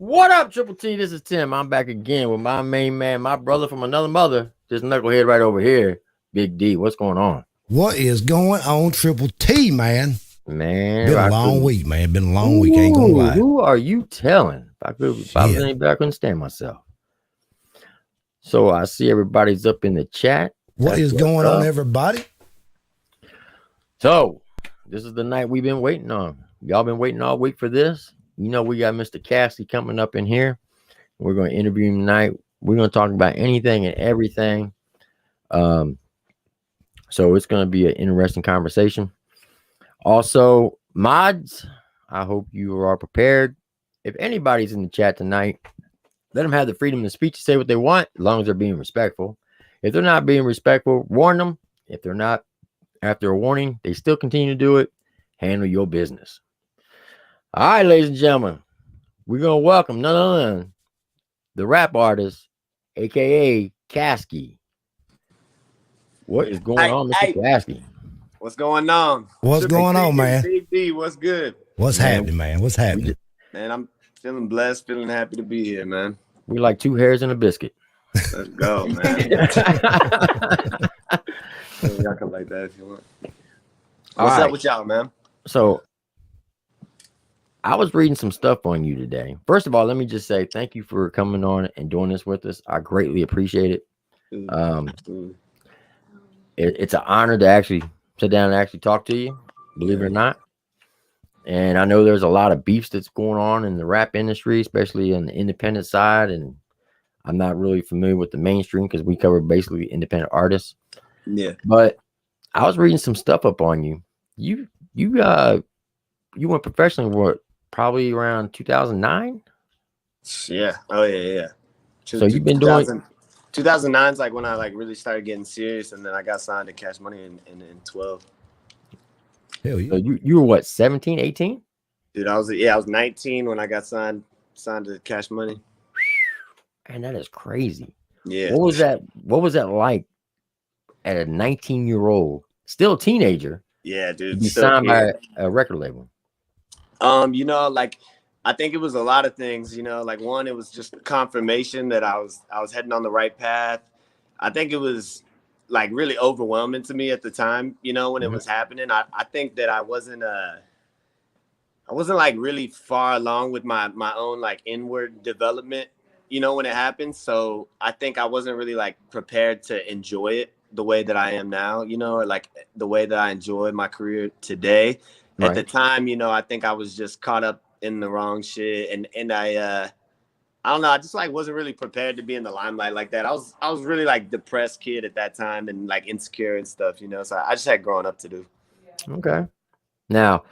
What up, Triple T? This is Tim. I'm back again with my main man, my brother from another mother. This knucklehead right over here, Big D. What's going on? What is going on, Triple T, man? Man, Been if a I long could- week, man. Been a long week. Ain't gonna Ooh, lie. who are you telling? If I was Shit. anybody, I couldn't stand myself. So I see everybody's up in the chat. What That's is what's going on, up. everybody? So this is the night we've been waiting on. Y'all been waiting all week for this. You know we got Mr. Caskey coming up in here. We're going to interview him tonight. We're going to talk about anything and everything. So it's going to be an interesting conversation. Also, mods, I hope you are prepared. If anybody's in the chat tonight, let them have the freedom of speech to say what they want, as long as they're being respectful. If they're not being respectful, warn them. If they're not, after a warning, they still continue to do it, handle your business. All right, ladies and gentlemen, we're going to welcome none other than the rap artist, a.k.a. Caskey. What is going on, Mr. Caskey? What's going on? What's going on, man? Big D, what's good? What's happening, man? What's happening? Man, I'm feeling blessed, feeling happy to be here, man. We like two hairs and a biscuit. Let's go, man. Y'all come like that if you want. What's up with y'all, man? So, I was reading some stuff on you today. First of all, let me just say thank you for coming on and doing this with us. I greatly appreciate it. It's an honor to actually sit down and actually talk to you, believe it or not. And I know there's a lot of beefs that's going on in the rap industry, especially on the independent side. And I'm not really familiar with the mainstream because we cover basically independent artists. Yeah. But I was reading some stuff up on you. You went professionally what, probably around 2009? Yeah. Oh yeah. So you've been doing 2009 is like when I like really started getting serious, and then I got signed to Cash Money in 12. Hell yeah. So you were what, 17, 18? Dude, I was 19 when I got signed to Cash Money. And that is crazy. Yeah. What was that like at a 19-year-old, still a teenager? Yeah, dude. To be signed by a record label. Like I think it was a lot of things, like one, it was just confirmation that I was heading on the right path. I think it was like really overwhelming to me at the time, when it was happening. I think that I wasn't like really far along with my own like inward development, when it happened. So I think I wasn't really like prepared to enjoy it the way that I am now, or like the way that I enjoy my career today. Right. At the time, I think I was just caught up in the wrong shit, and I don't know, I just like wasn't really prepared to be in the limelight like that. I was really like depressed kid at that time and like insecure and stuff, so I just had growing up to do. Okay. Now,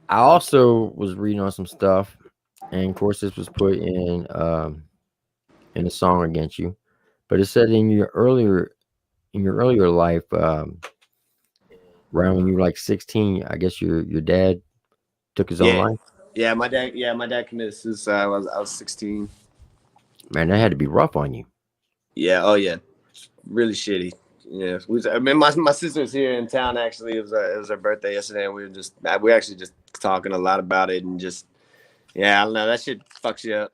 I also was reading on some stuff, and of course this was put in a song against you, but it said in your earlier life, around when you were like 16, I guess your dad took his own life. Yeah, my dad committed suicide. I was 16. Man, that had to be rough on you. Yeah, oh yeah, really shitty. Yeah, my sister was here in town actually. It was her birthday yesterday, and we were actually just talking a lot about it, and just I don't know, that shit fucks you up.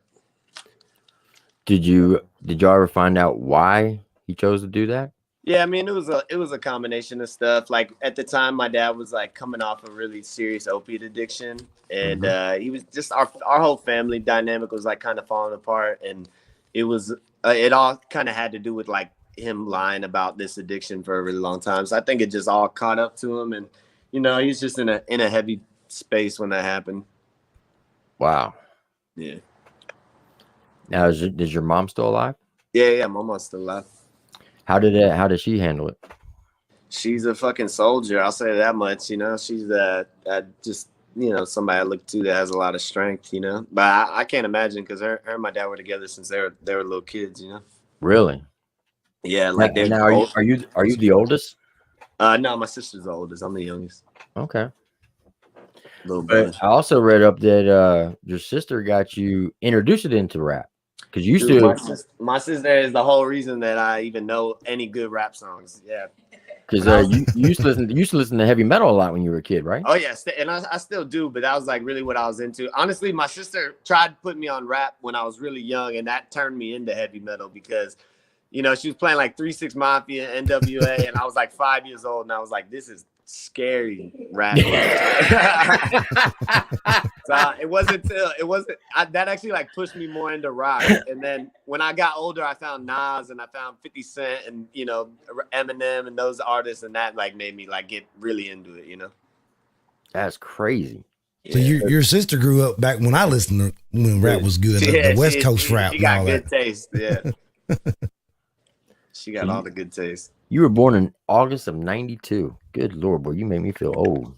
Did you ever find out why he chose to do that? Yeah, I mean, it was a combination of stuff. Like at the time, my dad was like coming off a really serious opiate addiction, and he was just our whole family dynamic was like kind of falling apart, and it all kind of had to do with like him lying about this addiction for a really long time. So I think it just all caught up to him, and he's just in a heavy space when that happened. Wow. Yeah. Now, is your mom still alive? Yeah, my mom's still alive. How did she handle it? She's a fucking soldier. I'll say that much. She's just somebody I look to that has a lot of strength. But I can't imagine because her and my dad were together since they were little kids. Really? Yeah. Like now are you the oldest? No, my sister's the oldest. I'm the youngest. Okay. But I also read up that your sister got you introduced into rap. Because you still, my sister is the whole reason that I even know any good rap songs. Yeah. Because you used to listen to heavy metal a lot when you were a kid, right? Oh yeah, and I still do, but that was like really what I was into. Honestly, my sister tried to put me on rap when I was really young, and that turned me into heavy metal because, she was playing like 3 6 Mafia, NWA, and I was like 5 years old, and I was like, this is scary rap. So it wasn't that actually like pushed me more into rock. And then when I got older, I found Nas and I found 50 Cent and Eminem and those artists, and that like made me like get really into it. That's crazy. So your sister grew up back when I listened to when rap was good, the West Coast rap. She got and all good that. taste. Yeah, she got all the good taste. You were born in August of '92. Good Lord, boy, you made me feel old.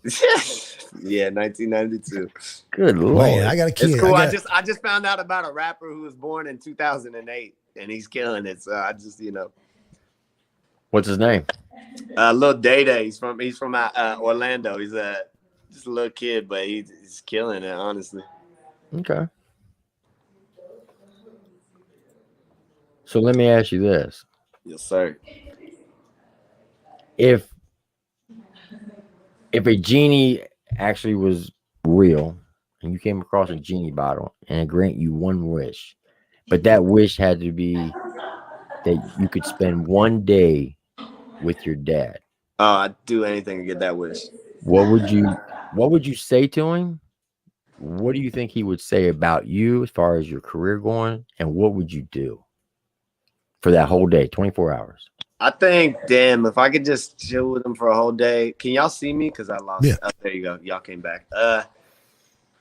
Yeah, 1992. Good Lord. Man, I got a kid. It's cool. I just found out about a rapper who was born in 2008, and he's killing it. So I just, What's his name? Lil Day. He's from Orlando. He's just a little kid, but he's killing it, honestly. Okay. So let me ask you this. Yes, sir. If a genie actually was real and you came across a genie bottle and it grant you one wish, but that wish had to be that you could spend one day with your dad. Oh, I'd do anything to get that wish. What would you say to him? What do you think he would say about you as far as your career going? And what would you do for that whole day, 24 hours? I think, damn, if I could just chill with him for a whole day. Can y'all see me? Because I lost. Yeah. Oh, there you go. Y'all came back.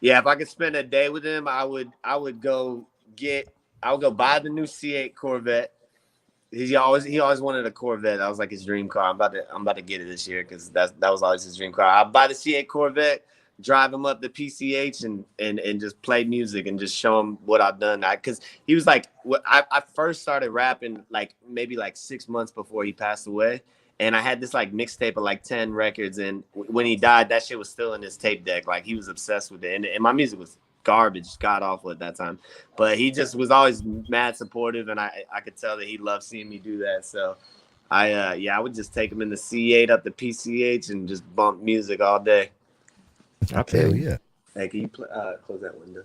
Yeah, if I could spend a day with him, I would go buy the new C8 Corvette. He always wanted a Corvette. That was like his dream car. I'm about to get it this year because that was always his dream car. I'll buy the C8 Corvette, drive him up to PCH and just play music and just show him what I've done. Because he was like, I first started rapping like maybe like 6 months before he passed away. And I had this like mixtape of like 10 records. And when he died, that shit was still in his tape deck. Like he was obsessed with it. And my music was garbage, god awful at that time. But he just was always mad supportive. And I could tell that he loved seeing me do that. So I would just take him in the C8 up to PCH and just bump music all day. Hell yeah. Hey, can you close that window?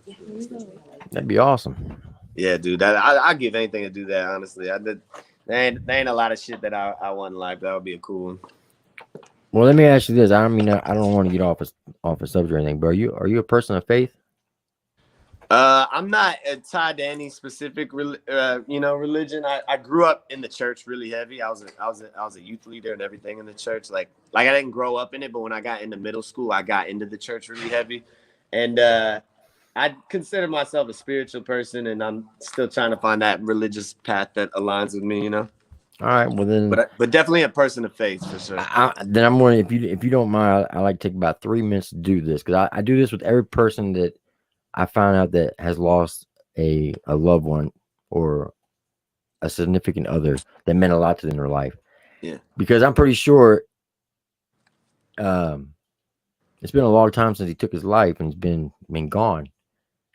That'd be awesome. Yeah, dude. I'd give anything to do that, honestly. There ain't a lot of shit that I want in life. That would be a cool one. Well, let me ask you this. I don't want to get off a subject or anything, but are you a person of faith? I'm not tied to any specific, religion. I grew up in the church really heavy. I was a youth leader and everything in the church. Like I didn't grow up in it, but when I got into middle school, I got into the church really heavy. And I consider myself a spiritual person, and I'm still trying to find that religious path that aligns with me. All right. Well then, but definitely a person of faith for sure. Then I'm wondering if you don't mind, I like to take about 3 minutes to do this because I do this with every person that I found out that has lost a loved one or a significant other that meant a lot to them in their life. Yeah. Because I'm pretty sure it's been a long time since he took his life and he's been gone.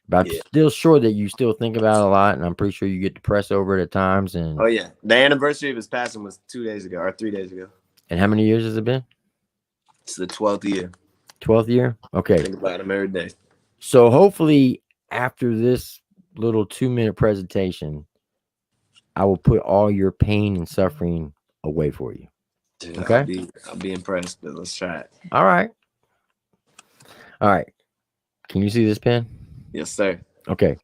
But I'm still sure that you still think about it a lot, and I'm pretty sure you get depressed over it at times. And oh yeah, the anniversary of his passing was 2 days ago or 3 days ago. And how many years has it been? It's the 12th year. 12th year? Okay. Think about him every day. So hopefully after this little 2-minute presentation, I will put all your pain and suffering away for you. Dude, okay? I'll be impressed, but let's try it. All right. Can you see this pen? Yes, sir. Okay.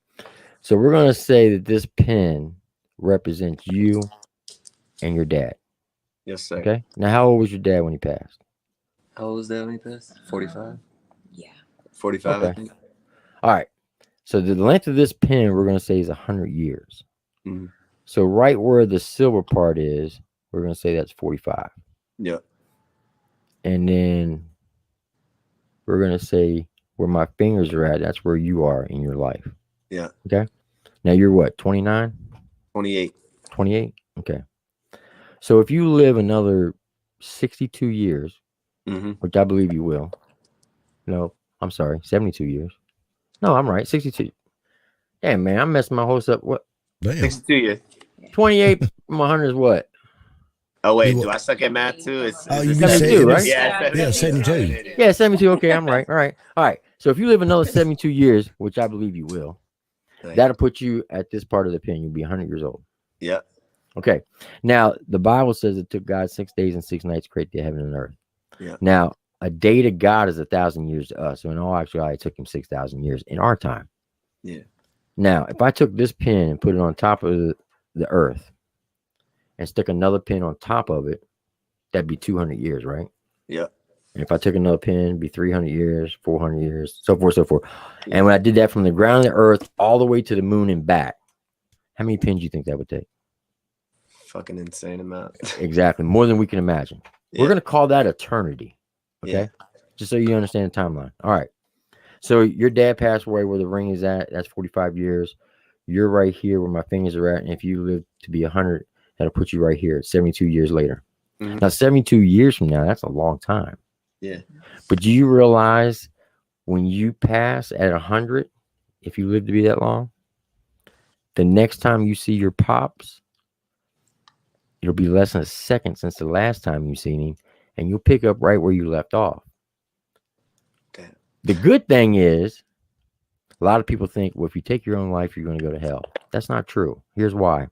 So we're going to say that this pen represents you and your dad. Yes, sir. Okay. Now, how old was your dad when he passed? How old was that when he passed? 45? Yeah. 45, okay. I think. All right. So the length of this pen, we're going to say is 100 years. Mm-hmm. So right where the silver part is, we're going to say that's 45. Yep. And then we're going to say where my fingers are at, that's where you are in your life. Yeah. Okay. Now you're what, 29? 28. 28? Okay. So if you live another 62 years, which I believe you will. No, I'm sorry, 72 years. No, I'm right, 62. Damn, man, I'm messing my host up. What? Damn. 62 years. 28 from 100 is what? Oh wait, do I suck at math too? You 72, right? Yeah, 72. Yeah, 72. Okay, I'm right. All right. So if you live another 72 years, which I believe you will, that'll put you at this part of the pen. You'll be 100 years old. Yeah. Okay. Now the Bible says it took God 6 days and 6 nights to create the heaven and earth. Yeah. Now a day to God is 1,000 years to us. So in all actuality, it took him 6,000 years in our time. Yeah. Now, if I took this pin and put it on top of the earth and stuck another pin on top of it, that'd be 200 years, right? Yeah. And if I took another pin, it'd be 300 years, 400 years, so forth, so forth. Yeah. And when I did that from the ground of the earth all the way to the moon and back, how many pins do you think that would take? Fucking insane amount. Exactly. More than we can imagine. Yeah. We're going to call that eternity. Okay. Yeah. Just so you understand the timeline. All right. So your dad passed away where the ring is at. That's 45 years. You're right here where my fingers are at. And if you live to be 100, that'll put you right here 72 years later. Mm-hmm. Now, 72 years from now, that's a long time. Yeah. But do you realize when you pass at 100, if you live to be that long, the next time you see your pops, it'll be less than a second since the last time you seen him, and you'll pick up right where you left off. Damn. The good thing is, a lot of people think, well, if you take your own life, you're going to go to hell. That's not true. Here's why.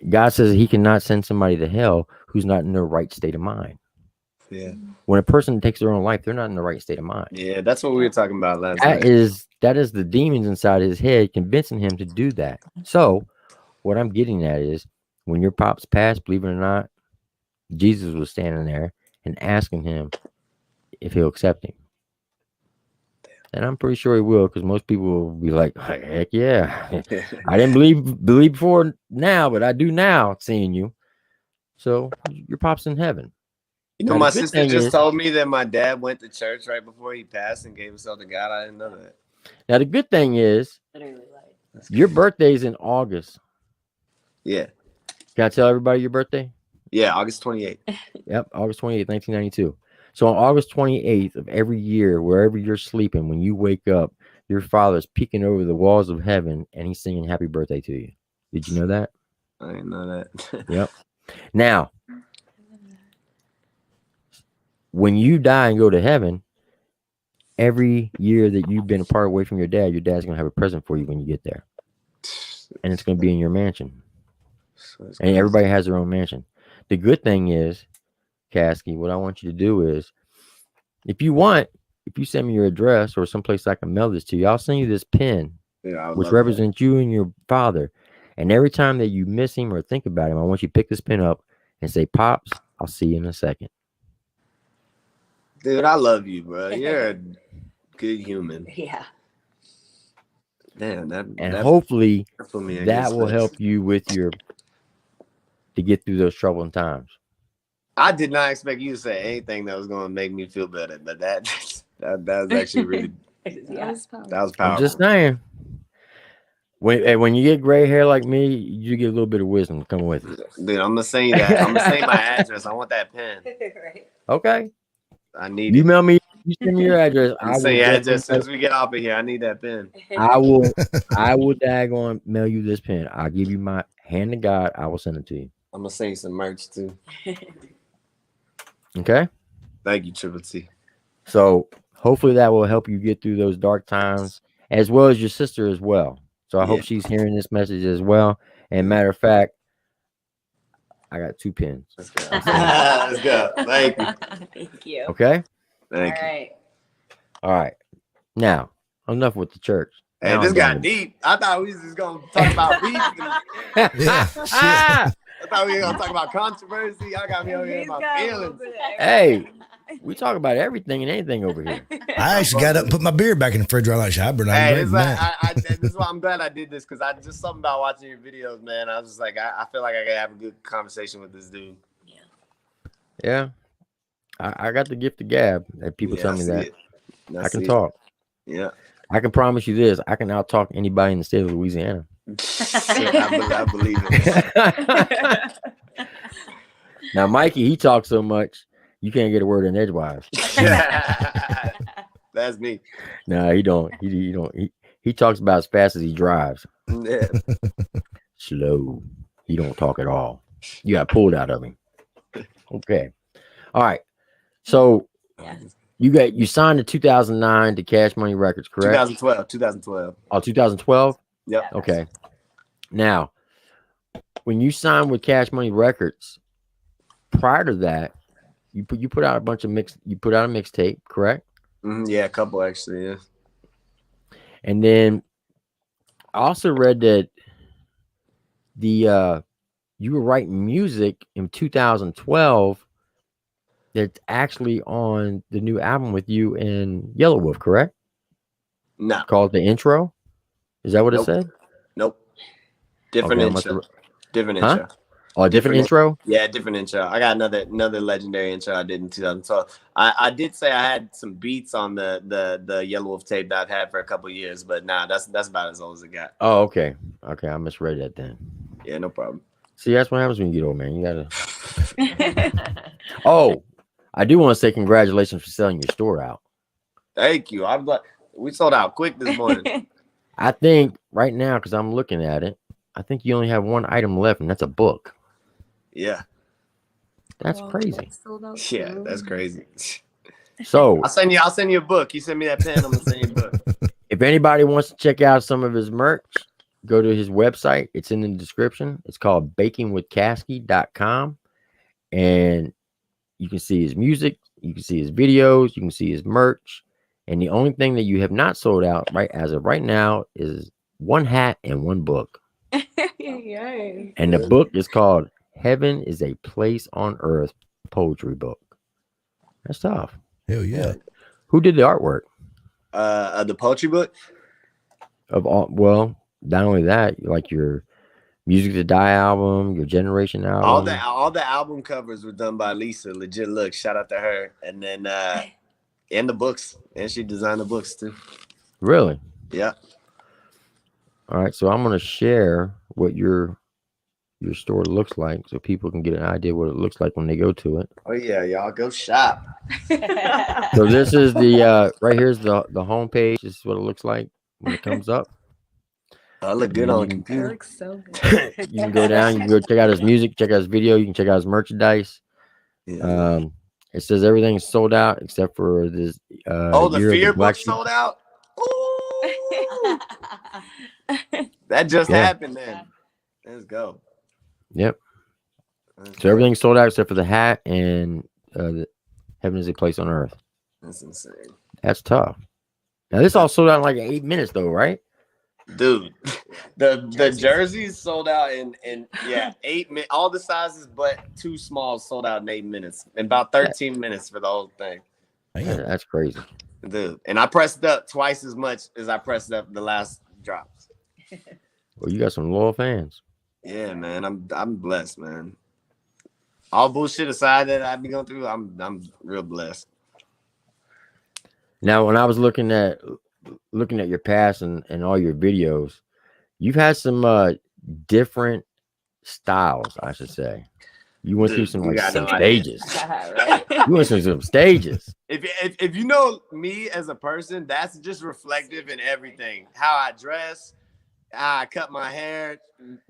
God says he cannot send somebody to hell who's not in their right state of mind. Yeah. When a person takes their own life, they're not in the right state of mind. Yeah, that's what we were talking about last night. That is the demons inside his head convincing him to do that. So what I'm getting at is when your pops passed, believe it or not, Jesus was standing there and asking him if he'll accept him. And I'm pretty sure he will, because most people will be like, heck yeah. I didn't believe before now, but I do now seeing you. So your pop's in heaven. You know, my sister just told me that my dad went to church right before he passed and gave himself to God. I didn't know that. Now, the good thing is, your birthday's in August. Yeah. Can I tell everybody your birthday? Yeah, August 28th. Yep, August 28th, 1992. So on August 28th of every year, wherever you're sleeping, when you wake up, your father's peeking over the walls of heaven and he's singing happy birthday to you. Did you know that? I didn't know that. Yep. Now, when you die and go to heaven, every year that you've been apart away from your dad's going to have a present for you when you get there. And it's going to be in your mansion. And everybody has their own mansion. The good thing is, Caskey, what I want you to do is, if you send me your address or someplace I can mail this to you, I'll send you this pin, which represents you and your father. And every time that you miss him or think about him, I want you to pick this pin up and say, Pops, I'll see you in a second. Dude, I love you, bro. You're a good human. Yeah. Damn, hopefully that will help you with to get through those troubling times. I did not expect you to say anything that was going to make me feel better, but that was actually really that was powerful. I'm just saying. When you get gray hair like me, you get a little bit of wisdom coming with it. Dude, I'm gonna send you that. I'm gonna send you my address. I want that pen. Right. Okay. I need you email me. You send me your address. I will send your address as soon as we get off of here. I need that pen. I will daggone mail you this pen. I'll give you my hand to God. I will send it to you. I'm gonna send you some merch too. Okay. Thank you, Triple T. So hopefully that will help you get through those dark times, as well as your sister as well. So I hope she's hearing this message as well. And matter of fact, I got 2 pins. Let's go. Let's go. Thank you. Thank you. Okay. Thank you. Right. All right. Now, enough with the church. Hey, this got deep. I thought we was just gonna talk about beef. I thought we were gonna talk about controversy. I got me over here in my feelings. Hey, we talk about everything and anything over here. I actually got up and put my beer back in the refrigerator like Shabber. Hey, this is why I'm glad I did this, because I just something about watching your videos, man. I was just like, I feel like I gotta have a good conversation with this dude. Yeah. I got the gift of gab that people tell me that. I can talk. Yeah. I can promise you this. I can out talk anybody in the state of Louisiana. I believe it. Now, Mikey, he talks so much, you can't get a word in edgewise. That's me. No, he don't. He talks about as fast as he drives. Yeah. Slow. He don't talk at all. You got pulled out of him. Okay. All right. So you signed in 2009 to Cash Money Records, correct? 2012. Oh, 2012? Yep. Okay. Now, when you signed with Cash Money Records, prior to that, you put out a mixtape, correct? Yeah, a couple actually, yeah. And then I also read that you were writing music in 2012 that's actually on the new album with you and Yellow Wolf, correct? No. Called The Intro? Is that what it said? Nope. Different intro. Different intro. Oh, a different intro? Yeah, different intro. I got another legendary intro I did in 2012. I did say I had some beats on the Yellow Wolf tape that I've had for a couple of years, but nah, that's about as old as it got. Oh, okay. Okay, I misread that then. Yeah, no problem. See, that's what happens when you get old, man. You gotta. Oh, I do want to say congratulations for selling your store out. Thank you. I'm like, we sold out quick this morning. I think right now, because I'm looking at it, I think you only have one item left, and that's a book. Yeah. That's crazy. Yeah, that's crazy. So I'll send you a book. You send me that pen, I'm gonna send you a book. If anybody wants to check out some of his merch, go to his website. It's in the description. It's called bakingwithcaskey.com. And you can see his music, you can see his videos, you can see his merch. And the only thing that you have not sold out right as of right now is one hat and one book. Yes. And the book is called Heaven is a Place on Earth poetry book. That's tough. Hell yeah. Who did the artwork? The poetry book? Well, not only that, like your Music to Die album, your Generation album. All the album covers were done by Lisa. Legit look. Shout out to her. And then and the books. And she designed the books too. Really? Yeah. All right. So I'm gonna share what your store looks like so people can get an idea what it looks like when they go to it. Oh yeah, y'all go shop. So this is the right here's the homepage. This is what it looks like when it comes up. I look good on the It computer. looks so good. You can go down, you can go check out his music, check out his video, you can check out his merchandise. Yeah. It says everything's sold out except for this the Fear book sold out. Ooh. That just happened then. Let's go. Yep. So everything's sold out except for the hat and the Heaven is a Place on Earth. That's insane. That's tough. Now this all sold out in like 8 minutes though, right? Dude, the jerseys sold out in 8 minutes. All the sizes but 2 smalls sold out in 8 minutes. In about 13 minutes for the whole thing. That's crazy. Dude, and I pressed up twice as much as I pressed up the last drops. Well, you got some loyal fans. Yeah, man. I'm blessed, man. All bullshit aside that I've been going through, I'm real blessed. Now, when I was looking at your past and all your videos, you've had some different styles, I should say. You went through some stages. You went through some stages. If you know me as a person, that's just reflective in everything. How I dress, how I cut my hair,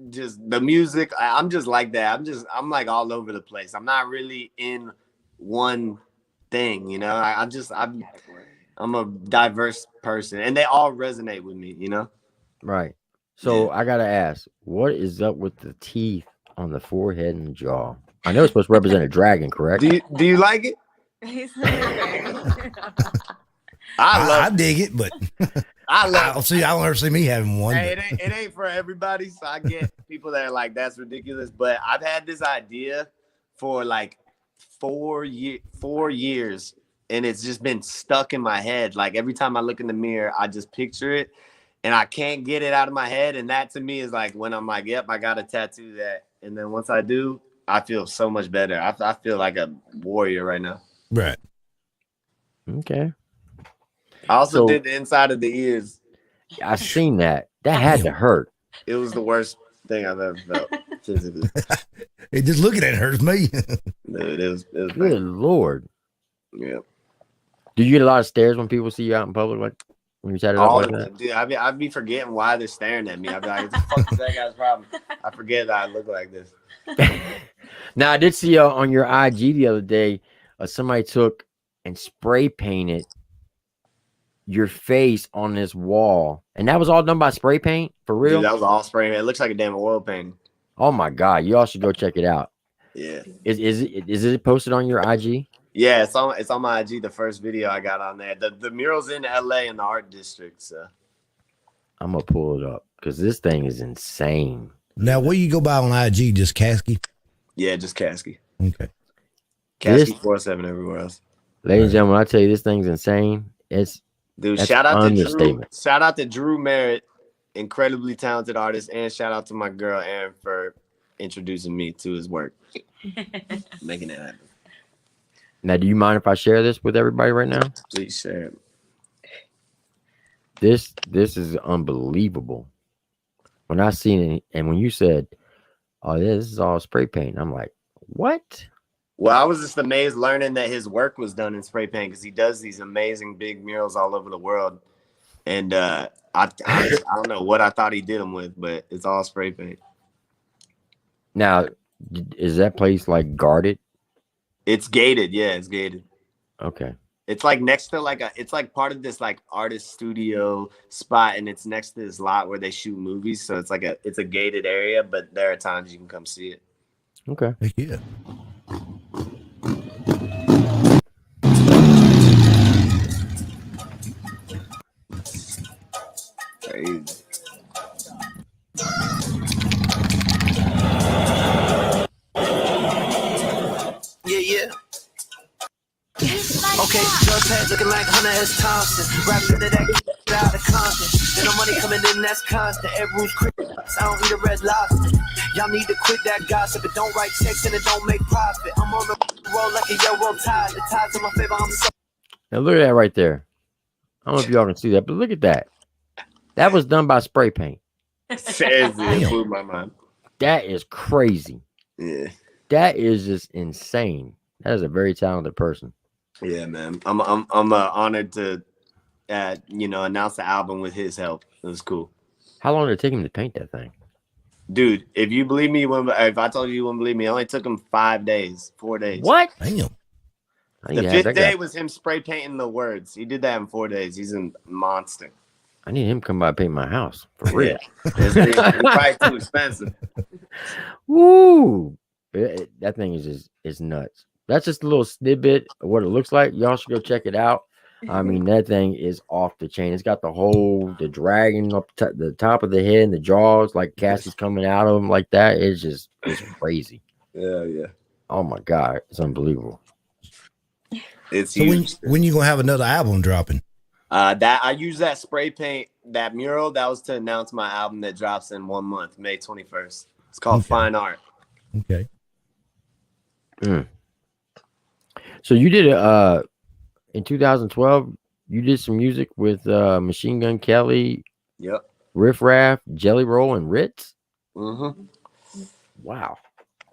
just the music. I'm just like that. I'm like all over the place. I'm not really in one thing, you know. I'm a diverse person, and they all resonate with me, you know? Right. So I got to ask, what is up with the teeth on the forehead and jaw? I know it's supposed to represent a dragon, correct? Do you like it? I dig it, but I love it. See, I don't ever see me having one. Hey, it ain't for everybody, so I get people that are like, that's ridiculous, but I've had this idea for like 4 years. And it's just been stuck in my head. Like every time I look in the mirror, I just picture it and I can't get it out of my head. And that to me is like when I'm like, yep, I got to tattoo that. And then once I do, I feel so much better. I feel like a warrior right now. Right. Okay. I also did the inside of the ears. I seen that. That had to hurt. It was the worst thing I've ever felt physically. It just looking at it hurts me. Dude, it was Good bad. Lord. Yeah. Do you get a lot of stares when people see you out in public? Like, when you set it up All like of that? them, dude. I'd be forgetting why they're staring at me. I'd be like, "What the fuck is that guy's problem?" I forget that I look like this. Now I did see on your IG the other day, somebody took and spray painted your face on this wall, and that was all done by spray paint for Dude, real. that was all spray. It looks like a damn oil painting. Oh my god, you all should go check it out. Yeah. Is it posted on your IG? Yeah, it's on my IG. The first video I got on there. The mural's in LA in the art district. So I'm gonna pull it up because this thing is insane. Now, where you go by on IG? Just Caskey? yeah, just Caskey. Okay. Caskey 47 everywhere else. Ladies and gentlemen, when I tell you this thing's insane, it's Dude, that's shout out to Drew. understatement. Shout out to Drew Merritt, incredibly talented artist, and shout out to my girl Erin for introducing me to his work, making it happen. Now, do you mind if I share this with everybody right now? Please share it. This is unbelievable. When I seen it, and when you said, "Oh, yeah, this is all spray paint," I'm like, "What?" Well, I was just amazed learning that his work was done in spray paint because he does these amazing big murals all over the world. And I don't know what I thought he did them with, but it's all spray paint. Now, is that place like guarded? It's gated. Yeah, it's gated. Okay. It's like next to it's like part of this like artist studio spot, and it's next to this lot where they shoot movies. So it's a gated area, but there are times you can come see it. Okay. Heck yeah. Crazy. Yeah. Okay, drug tag looking like Hunter S. Thompson. Rapping to that get out of Compton. Then the money coming in, that's constant. Everyone's crickets. I don't eat a red lobster. Y'all need to quit that gossip. It don't write checks and it don't make profit. I'm on the roll like a yo-yo tide. The tide's in my favor. I'm so. Now look at that right there. I don't know if y'all can see that, but look at that. That was done by spray paint. Seriously, it blew my mind. That is crazy. Yeah. That is just insane. That is a very talented person. Yeah, man. I'm honored to announce the album with his help. It was cool. How long did it take him to paint that thing? Dude, if you believe me, if I told you wouldn't believe me, it only took him 5 days, 4 days. What? Damn. The fifth day was him spray painting the words. He did that in 4 days. He's a monster. I need him to come by and paint my house for real. It's probably too expensive. Woo! That thing is nuts. That's just a little snippet of what it looks like. Y'all should go check it out. I mean, that thing is off the chain. It's got the dragon up the top of the head and the jaws, like Caskey's coming out of them like that. It's crazy. Yeah. Oh my God. It's unbelievable. It's So huge. when you gonna have another album dropping? That I use that spray paint, that mural, that was to announce my album that drops in 1 month, May 21st. It's called Fine Art. Okay. So you did in 2012, you did some music with Machine Gun Kelly, Yep. Riff Raff, Jelly Roll, and Ritz. Mm-hmm. Wow.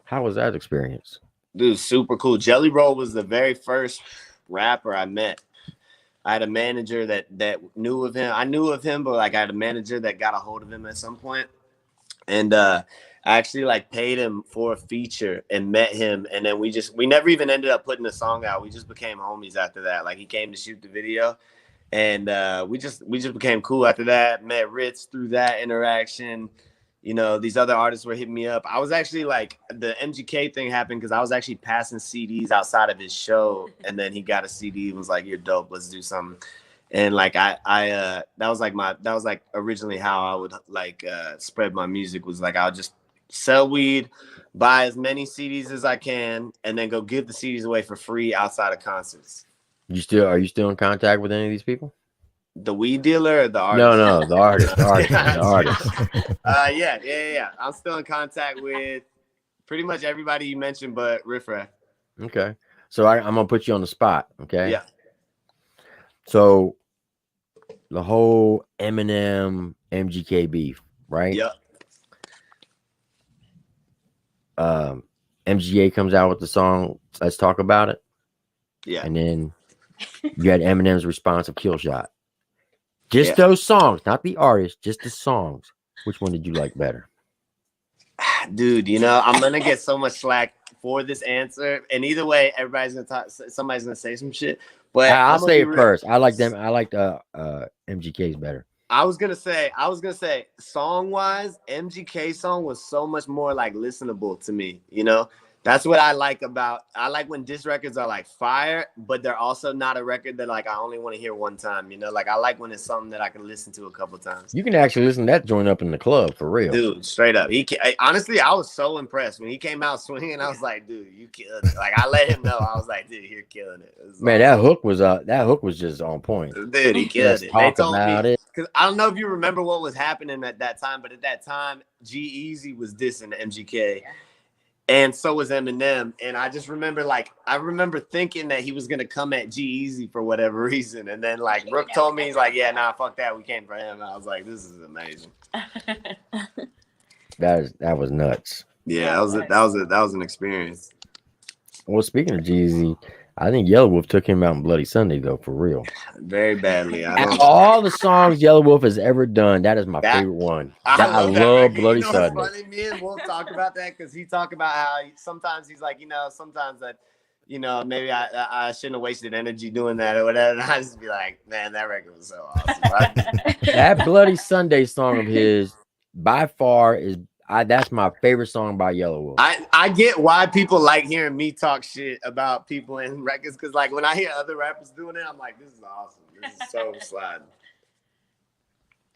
How was that experience? Dude, super cool. Jelly Roll was the very first rapper I met. I had a manager that knew of him. I knew of him, but like I had a manager that got a hold of him at some point. And I actually like paid him for a feature and met him. And then we never even ended up putting the song out. We just became homies after that. Like he came to shoot the video. And we just became cool after that. Met Ritz through that interaction. You know, these other artists were hitting me up. I was actually like, the MGK thing happened because I was actually passing CDs outside of his show. And then he got a CD and was like, "You're dope. Let's do something." And like, that was like originally how I would like spread my music, was like, I would just sell weed, buy as many CDs as I can, and then go give the CDs away for free outside of concerts. Are you still in contact with any of these people? The weed dealer or the artist? No, the artist. The artist. Yeah. I'm still in contact with pretty much everybody you mentioned, but Riff Raff. Okay. So I'm gonna put you on the spot. Okay. Yeah. So the whole Eminem MGK beef, right? Yep. MGA comes out with the song "Let's Talk About It." Yeah. And then you had Eminem's response of "Kill Shot." Just those songs, not the artist, just the songs. Which one did you like better? Dude, you know, I'm gonna get so much slack for this answer, and either way, everybody's gonna talk. Somebody's gonna say some shit. But I'll say it first. I like them. I like the MGK's better. I was gonna say, song wise, MGK song was so much more like listenable to me. You know, that's what I like about. I like when diss records are like fire, but they're also not a record that like I only want to hear one time. You know, like I like when it's something that I can listen to a couple times. You can actually listen to that joint up in the club for real, dude. Straight up, honestly, I was so impressed when he came out swinging. I was like, dude, you killed it. Like I let him know. I was like, dude, you're killing it. Man, that hook was just on point. Dude, he killed it. They told me. It. Because I don't know if you remember what was happening at that time, but at that time, G-Eazy was dissing MGK, and so was Eminem. And I just remember, I remember thinking that he was gonna come at G-Eazy for whatever reason, and then Rook told me, he's like, "Yeah, nah, fuck that, we came for him." And I was like, "This is amazing." That was nuts. Yeah, that was an experience. Well, speaking of G-Eazy, I think Yellow Wolf took him out on Bloody Sunday, though, for real. Very badly. All the songs Yellow Wolf has ever done, that is my favorite one. I love Bloody Sunday. Funny, me and Wolf talk about that because he talk about how sometimes he's like, sometimes that, maybe I shouldn't have wasted energy doing that or whatever. And I just be like, man, that record was so awesome. That Bloody Sunday song of his, by far, that's my favorite song by Yellow Wolf. I get why people like hearing me talk shit about people in records, because when I hear other rappers doing it, I'm like, this is awesome. This is so sliding.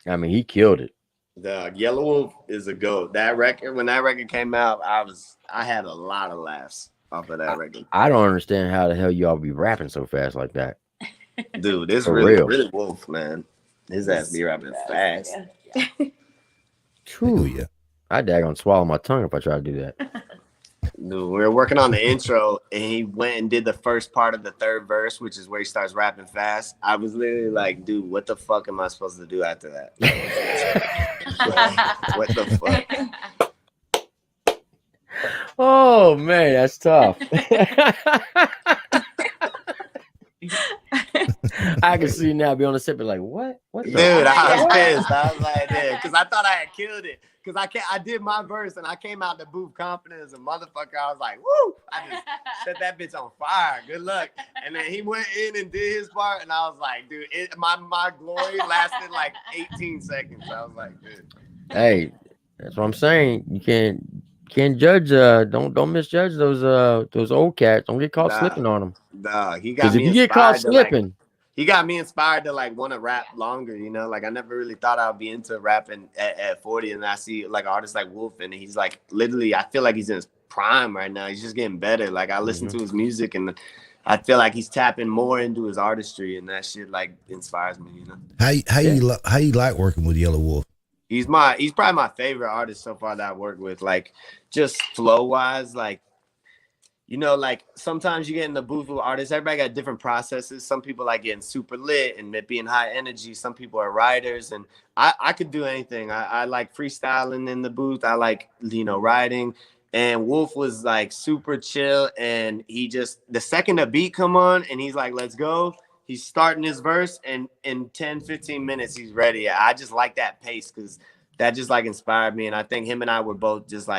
I mean, he killed it. The Yellow Wolf is a GOAT. That record, when that record came out, I had a lot of laughs off of that record. I don't understand how the hell y'all be rapping so fast like that. Dude, it's really Wolf, man. His ass be rapping fast. True, yeah. I daggone swallow my tongue if I try to do that. Dude, we were working on the intro, and he went and did the first part of the third verse, which is where he starts rapping fast. I was literally like, dude, what the fuck am I supposed to do after that? What the fuck? Oh, man, that's tough. I can see now be on the set, but like, what? Dude, I was pissed. I was like, dude, because I thought I had killed it. Because I did my verse and I came out the booth confident as a motherfucker. I was like, woo! I just set that bitch on fire. Good luck. And then he went in and did his part, and I was like, dude, my glory lasted like 18 seconds. I was like, dude. Hey, that's what I'm saying. You can't judge. Don't misjudge those old cats. Don't get caught slipping on them. Nah, he got me. Because if you get caught slipping. He got me inspired to want to rap longer, I never really thought I'd be into rapping at 40, and I see artists like Wolf, and he's literally, I feel like he's in his prime right now. He's just getting better. I listen to his music, and I feel like he's tapping more into his artistry, and that shit inspires me. How you like working with Yellow Wolf? He's probably my favorite artist so far that I've worked with. Just flow wise, sometimes you get in the booth with artists. Everybody got different processes. Some people like getting super lit and being high energy. Some people are writers, and I could do anything. I like freestyling in the booth. I like, writing. And Wolf was super chill, and he just, the second the beat come on and he's like, let's go, he's starting his verse, and in 10, 15 minutes, he's ready. I just like that pace because that just inspired me. And I think him and I were both just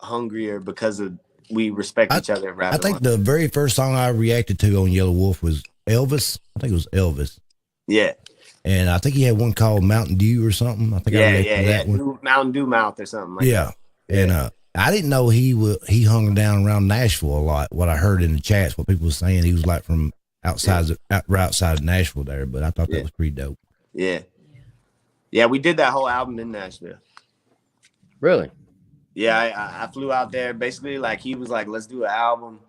hungrier because of, we respect each other. I think the very first song I reacted to on Yellow Wolf was Elvis. I think it was Elvis. Yeah. And I think he had one called Mountain Dew or something. I think I reacted to that one. Mountain Dew Mouth or something like that. And I didn't know he hung down around Nashville a lot. What I heard in the chats, what people were saying, he was from right outside of Nashville there. But I thought that was pretty dope. Yeah. Yeah, we did that whole album in Nashville. Really? Yeah, I flew out there. Basically, he was like, let's do an album.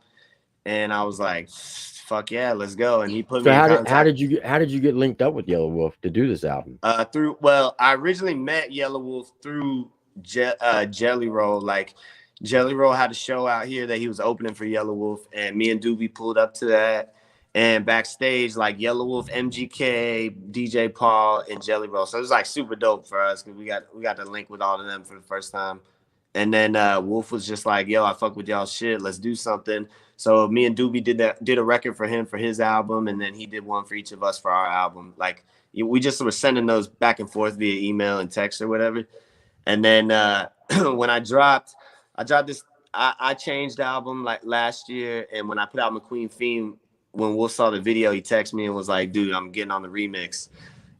And I was like, fuck yeah, let's go. And he put me in contact. How did you get linked up with Yellow Wolf to do this album? I originally met Yellow Wolf through Jelly Roll. Jelly Roll had a show out here that he was opening for Yellow Wolf, and me and Doobie pulled up to that. And backstage, Yellow Wolf, MGK, DJ Paul, and Jelly Roll. So it was super dope for us because we got to link with all of them for the first time. And then Wolf was just like, yo, I fuck with y'all shit. Let's do something. So me and Doobie did a record for him for his album, and then he did one for each of us for our album. we just were sending those back and forth via email and text or whatever. And then when I dropped this. I changed the album like last year, and when I put out McQueen Theme, when Wolf saw the video, he texted me and was like, "Dude, I'm getting on the remix."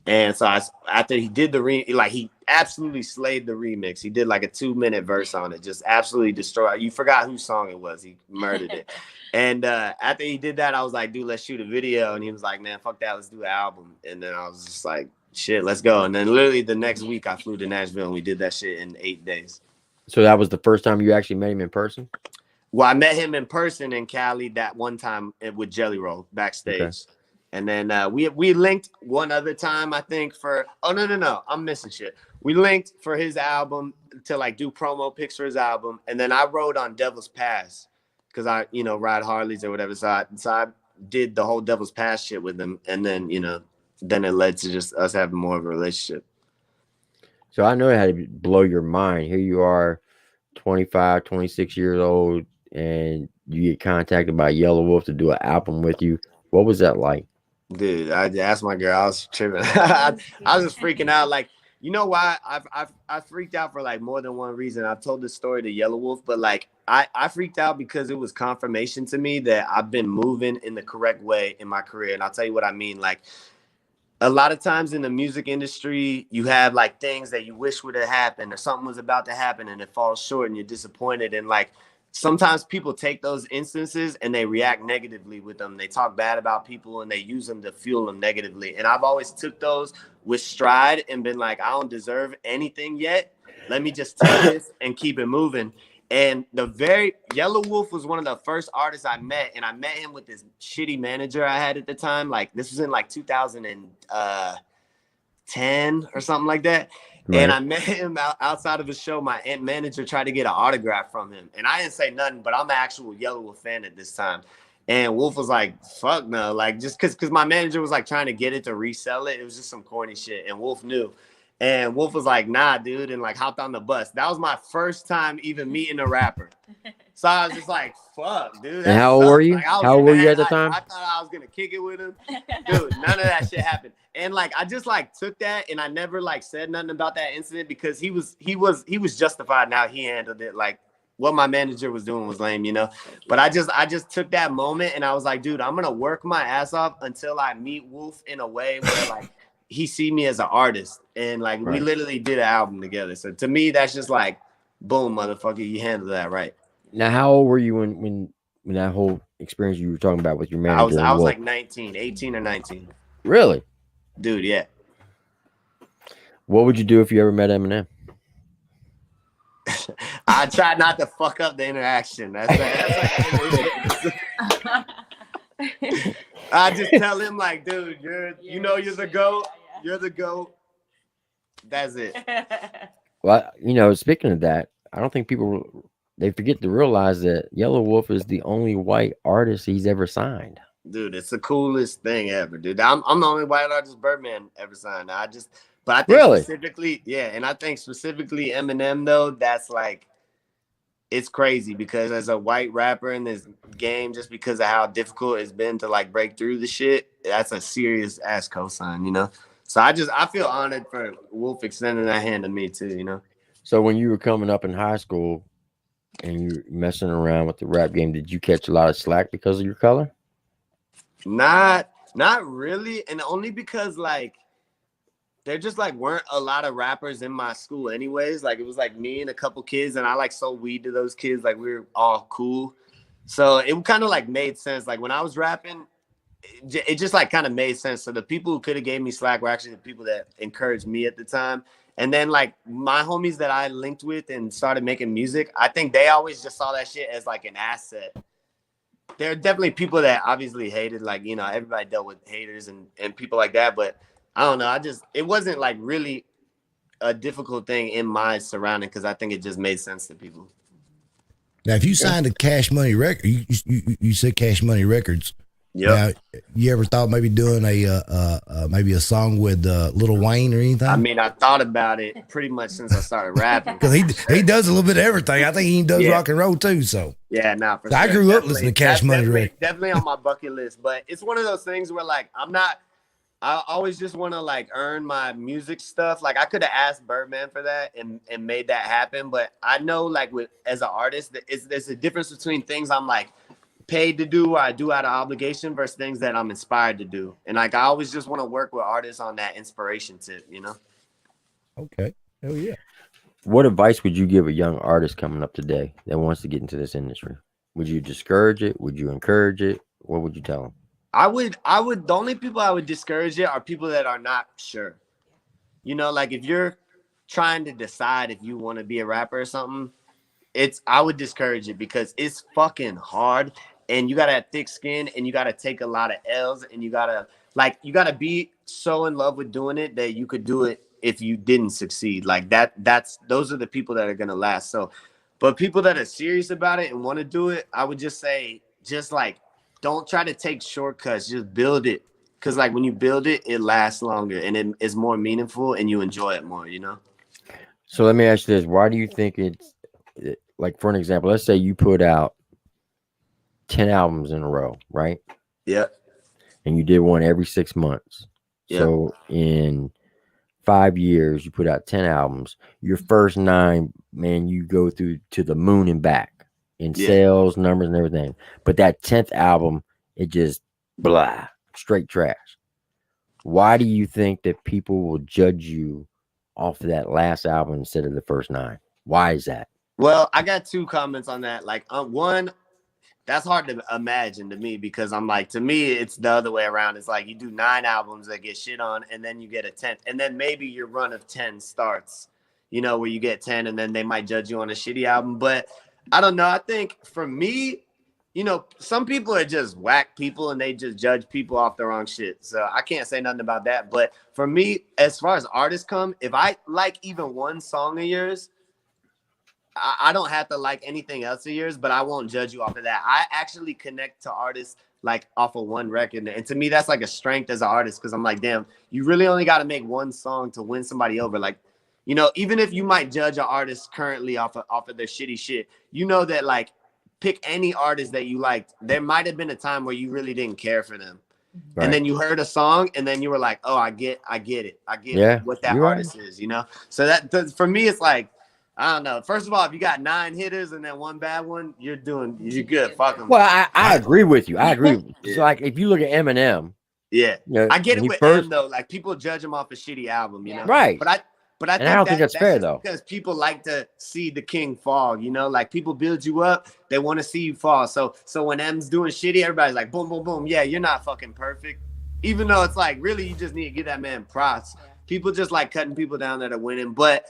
And so after he did he absolutely slayed the remix. He did like a 2-minute verse on it, just absolutely destroyed. You forgot whose song it was. He murdered it. And after he did that, I was like, "Dude, let's shoot a video." And he was like, "Man, fuck that, let's do an album." And then I was just like, "Shit, let's go." And then literally the next week, I flew to Nashville and we did that shit in 8 days. So that was the first time you actually met him in person? Well, I met him in person in Cali that one time with Jelly Roll backstage. Okay. And then we linked one other time, I think, for no, I'm missing shit. We linked for his album to like do promo pics for his album. And then I rode on Devil's Pass because I, ride Harleys or whatever. So I did the whole Devil's Pass shit with him. And then, then it led to just us having more of a relationship. So I know it had to blow your mind. Here you are, 25, 26 years old, and you get contacted by Yellow Wolf to do an album with you. What was that like? Dude, I asked my girl. I was tripping. I was just freaking out. Like, you know why? I freaked out for like more than one reason. I've told this story to Yellow Wolf, but like I freaked out because it was confirmation to me that I've been moving in the correct way in my career. And I'll tell you what I mean. Like, a lot of times in the music industry, you have like things that you wish would have happened or something was about to happen and it falls short and you're disappointed. And like, sometimes people take those instances and they react negatively with them. They talk bad about people and they use them to fuel them negatively. And I've always took those with stride and been like, I don't deserve anything yet. Let me just take this and keep it moving. And Yellow Wolf was one of the first artists I met, and I met him with this shitty manager I had at the time. Like, this was in like 2010 or something like that. Right. And I met him outside of his show. My manager tried to get an autograph from him, and I didn't say nothing, but I'm an actual Yellow Wolf fan at this time. And Wolf was like, fuck no, like, just because my manager was like trying to get it to resell it. It was just some corny shit, and Wolf knew. And Wolf was like, nah, dude, and like hopped on the bus. That was my first time even meeting a rapper. So I was just like, fuck, dude. And how old were you? Like, how old were you at the time? I thought I was going to kick it with him. Dude, none of that shit happened. And like, I just like took that and I never like said nothing about that incident because he was justified in how he handled it. Like, what my manager was doing was lame, But I just took that moment and I was like, dude, I'm going to work my ass off until I meet Wolf in a way where like, he see me as an artist, and like we literally did an album together. So to me, that's just like, boom, motherfucker, you handled that right. Now, how old were you when that whole experience you were talking about with your manager? I was like 18 or 19. Really? Dude, yeah. What would you do if you ever met Eminem? I try not to fuck up the interaction. I just tell him like, dude, you're the GOAT. You're the GOAT. That's it. Well, speaking of that, I don't think they forget to realize that Yellow Wolf is the only white artist he's ever signed. Dude, it's the coolest thing ever, dude. I'm the only white artist Birdman ever signed. But I think specifically, and I think specifically Eminem though, that's like, it's crazy because as a white rapper in this game, just because of how difficult it's been to like break through the shit, that's a serious ass cosign, So I feel honored for Wolf extending that hand to me too, So when you were coming up in high school and you were messing around with the rap game, did you catch a lot of slack because of your color? Not really, and only because like there just like weren't a lot of rappers in my school anyways. Like it was like me and a couple kids, and I like sold weed to those kids. Like we were all cool. So it kind of like made sense. Like when I was rapping, it just like kind of made sense. So the people who could have gave me slack were actually the people that encouraged me at the time. And then like my homies that I linked with and started making music, I think they always just saw that shit as like an asset. There are definitely people that obviously hated, like, everybody dealt with haters and people like that. But I don't know. It wasn't like really a difficult thing in my surrounding because I think it just made sense to people. Now, if you signed a Cash Money record, you said Cash Money Records. Yeah. You ever thought maybe doing maybe a song with Lil Wayne or anything? I mean, I thought about it pretty much since I started rapping. Because he does a little bit of everything. I think he does rock and roll too. So yeah, for sure. I grew up listening to Cash Money Records. Definitely on my bucket list, but it's one of those things where like I'm not I always just want to like earn my music stuff. Like I could have asked Birdman for that and made that happen, but I know like with as an artist, there's a difference between things I'm like paid to do or I do out of obligation versus things that I'm inspired to do. And like I always just want to work with artists on that inspiration tip, you know? Okay. Hell yeah. What advice would you give a young artist coming up today that wants to get into this industry? Would you discourage it? Would you encourage it? What would you tell them? I would, the only people I would discourage it are people that are not sure. You know, like if you're trying to decide if you want to be a rapper or something, I would discourage it because it's fucking hard and you gotta have thick skin and you gotta take a lot of L's and you gotta be so in love with doing it that you could do it if you didn't succeed. Like those are the people that are gonna last. So, but people that are serious about it and want to do it, I would just say, just like, don't try to take shortcuts, just build it. Cause like when you build it, it lasts longer and it is more meaningful and you enjoy it more, you know? So let me ask you this. Why do you think it's like, for an example, let's say you put out 10 albums in a row, right? Yeah. And you did one every 6 months. Yeah. So in 5 years, you put out 10 albums. Your first 9, man, you go through to the moon and back in sales, numbers, and everything. But that 10th album, it just blah, straight trash. Why do you think that people will judge you off of that last album instead of the first 9? Why is that? Well, I got 2 comments on that. Like, one, that's hard to imagine to me because I'm like, to me, it's the other way around. It's like you do 9 albums that get shit on, and then you get a 10th, and then maybe your run of 10 starts, you know, where you get 10, and then they might judge you on a shitty album. But I don't know. I think for me, you know, some people are just whack people and they just judge people off the wrong shit. So I can't say nothing about that. But for me, as far as artists come, if I like even one song of yours, I don't have to like anything else of yours, but I won't judge you off of that. I actually connect to artists like off of one record. And to me, that's like a strength as an artist because I'm like, damn, you really only got to make one song to win somebody over. Like, you know, even if you might judge an artist currently off of their shitty shit, you know that like pick any artist that you liked. There might have been a time where you really didn't care for them. Right. And then you heard a song and then you were like, oh, I get it. I get what that artist is, you know? So that for me, it's like, I don't know. First of all, if you got 9 hitters and then 1 bad one, you're good. Fuck them. Well, I agree with you. I agree. It's like if you look at Eminem. Yeah. You know, I get it with M though. Like people judge him off a shitty album, you know? Right. But I don't think that's fair though. Because people like to see the king fall, you know? Like people build you up, they want to see you fall. So when M's doing shitty, everybody's like, boom, boom, boom. Yeah, you're not fucking perfect. Even though it's like, really, you just need to give that man props. People just like cutting people down that are winning. But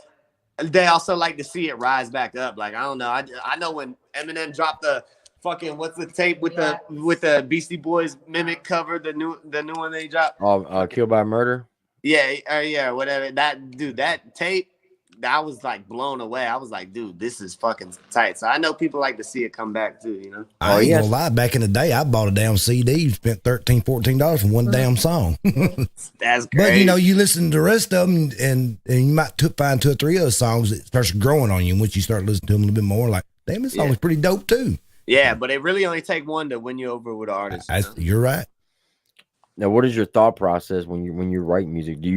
they also like to see it rise back up. Like, I don't know. I know when Eminem dropped the fucking, what's the tape with the Beastie Boys mimic cover, the new one they dropped. Oh, Killed by Murder? Yeah, whatever. That tape, I was like blown away. I was like, dude, this is fucking tight. So I know people like to see it come back too, you know? I ain't gonna lie, back in the day, I bought a damn CD, spent $13, $14 for one damn song. That's great. But you know, you listen to the rest of them and you might find 2 or 3 other songs that starts growing on you. And once you start listening to them a little bit more, like, damn, this song is pretty dope too. Yeah, but it really only take one to win you over with an artist. You know? You're right. Now, what is your thought process when you write music? Do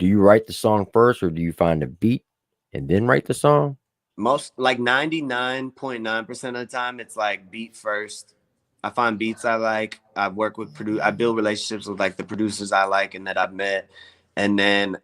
you write the song first, or do you find a beat and then write the song? Most, like 99.9% of the time, it's like beat first. I find beats I like. I work with I build relationships with like the producers I like and that I've met, and then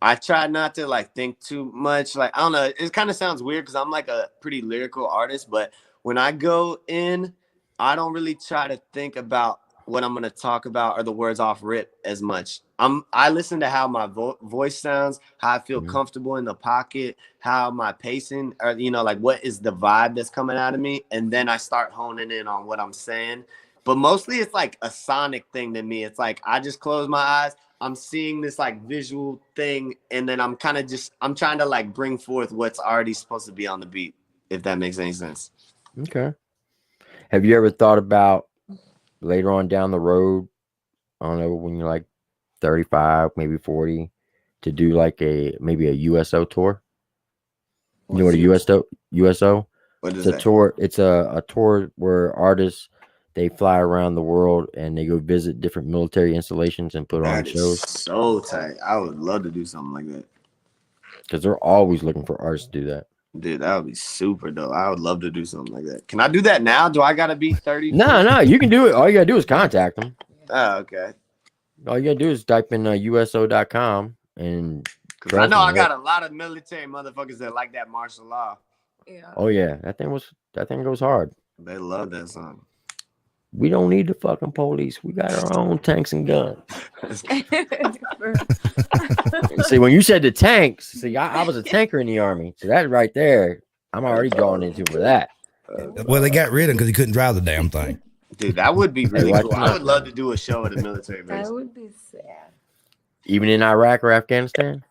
I try not to like think too much. Like I don't know. It kind of sounds weird because I'm like a pretty lyrical artist, but when I go in, I don't really try to think about what I'm going to talk about or the words off rip as much. I listen to how my voice sounds, how I feel comfortable in the pocket, how my pacing, or, you know, like what is the vibe that's coming out of me. And then I start honing in on what I'm saying. But mostly it's like a sonic thing to me. It's like, I just close my eyes. I'm seeing this like visual thing. And then I'm trying to like bring forth what's already supposed to be on the beat, if that makes any sense. Okay. Have you ever thought about later on down the road, I don't know, when you're like 35, maybe 40, to do like maybe a USO tour? You know what a USO? What is it's a that? tour. It's a tour where artists They fly around the world and they go visit different military installations and put on That is shows so tight. I would love to do something like that. because they're always looking for artists to do that. Dude, that would be super dope. I would love to do something like that. Can I do that now? Do I gotta be 30? No, you can do it. All you gotta do is contact them. Oh, okay. All you gotta do is type in USO.com and Because I know I got a lot of military motherfuckers that like that martial law. Yeah. oh yeah, that thing goes hard. They love that song. We don't need the fucking police. We got our own tanks and guns. See, when you said the tanks, see, I was a tanker in the army. So that right there, I'm already going into for that. Well, they got rid of him because he couldn't drive the damn thing. Dude, that would be really Hey, cool. I would love to do a show at a military base. That would be sad. Even in Iraq or Afghanistan?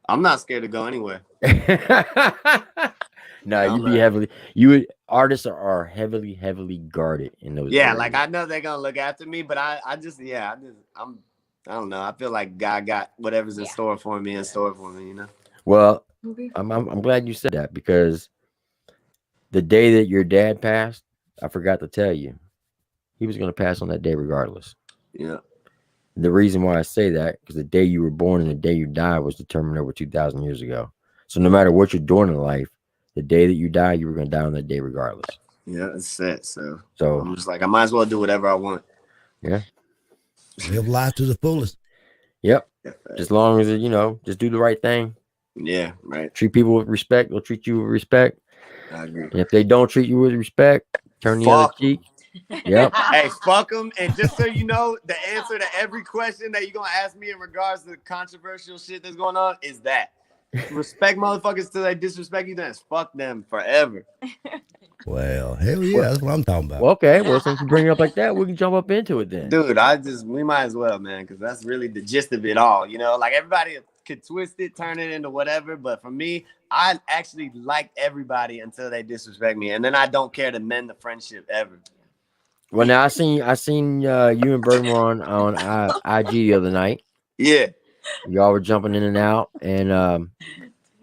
I'm not scared to go anywhere. No, you'd be heavily. Artists are heavily guarded in those. Yeah, areas. like I know they're gonna look after me, but I don't know. I feel like God got whatever's in store for me, you know. Well, Okay. I'm glad you said that because the day that your dad passed, I forgot to tell you, he was going to pass on that day regardless. Yeah. The reason why I say that because the day you were born and the day you died was determined over 2,000 years ago. So no matter what you're doing in life, the day that you die, you were going to die on that day regardless. Yeah, it's set. So So I'm just like, I might as well do whatever I want. yeah. Live life to the fullest. Yep. As long as just do the right thing. Yeah, right. Treat people with respect. They'll treat you with respect. I agree. And if they don't treat you with respect, turn the other Fuck 'em. cheek. Yep. Hey, fuck them. And just so you know, the answer to every question that you're gonna ask me in regards to the controversial shit that's going on is that. Respect motherfuckers till they disrespect you, then fuck them forever. Well, hell yeah, that's what I'm talking about. Well, okay. Well, since you bring it up like that, we can jump up into it then. Dude, we might as well, man, because that's really the gist of it all. You know, like everybody could twist it, turn it into whatever. But for me, I actually like everybody until they disrespect me. And then I don't care to mend the friendship ever. Well, now I seen you and Burton were on IG the other night. Yeah. Y'all were jumping in and out, and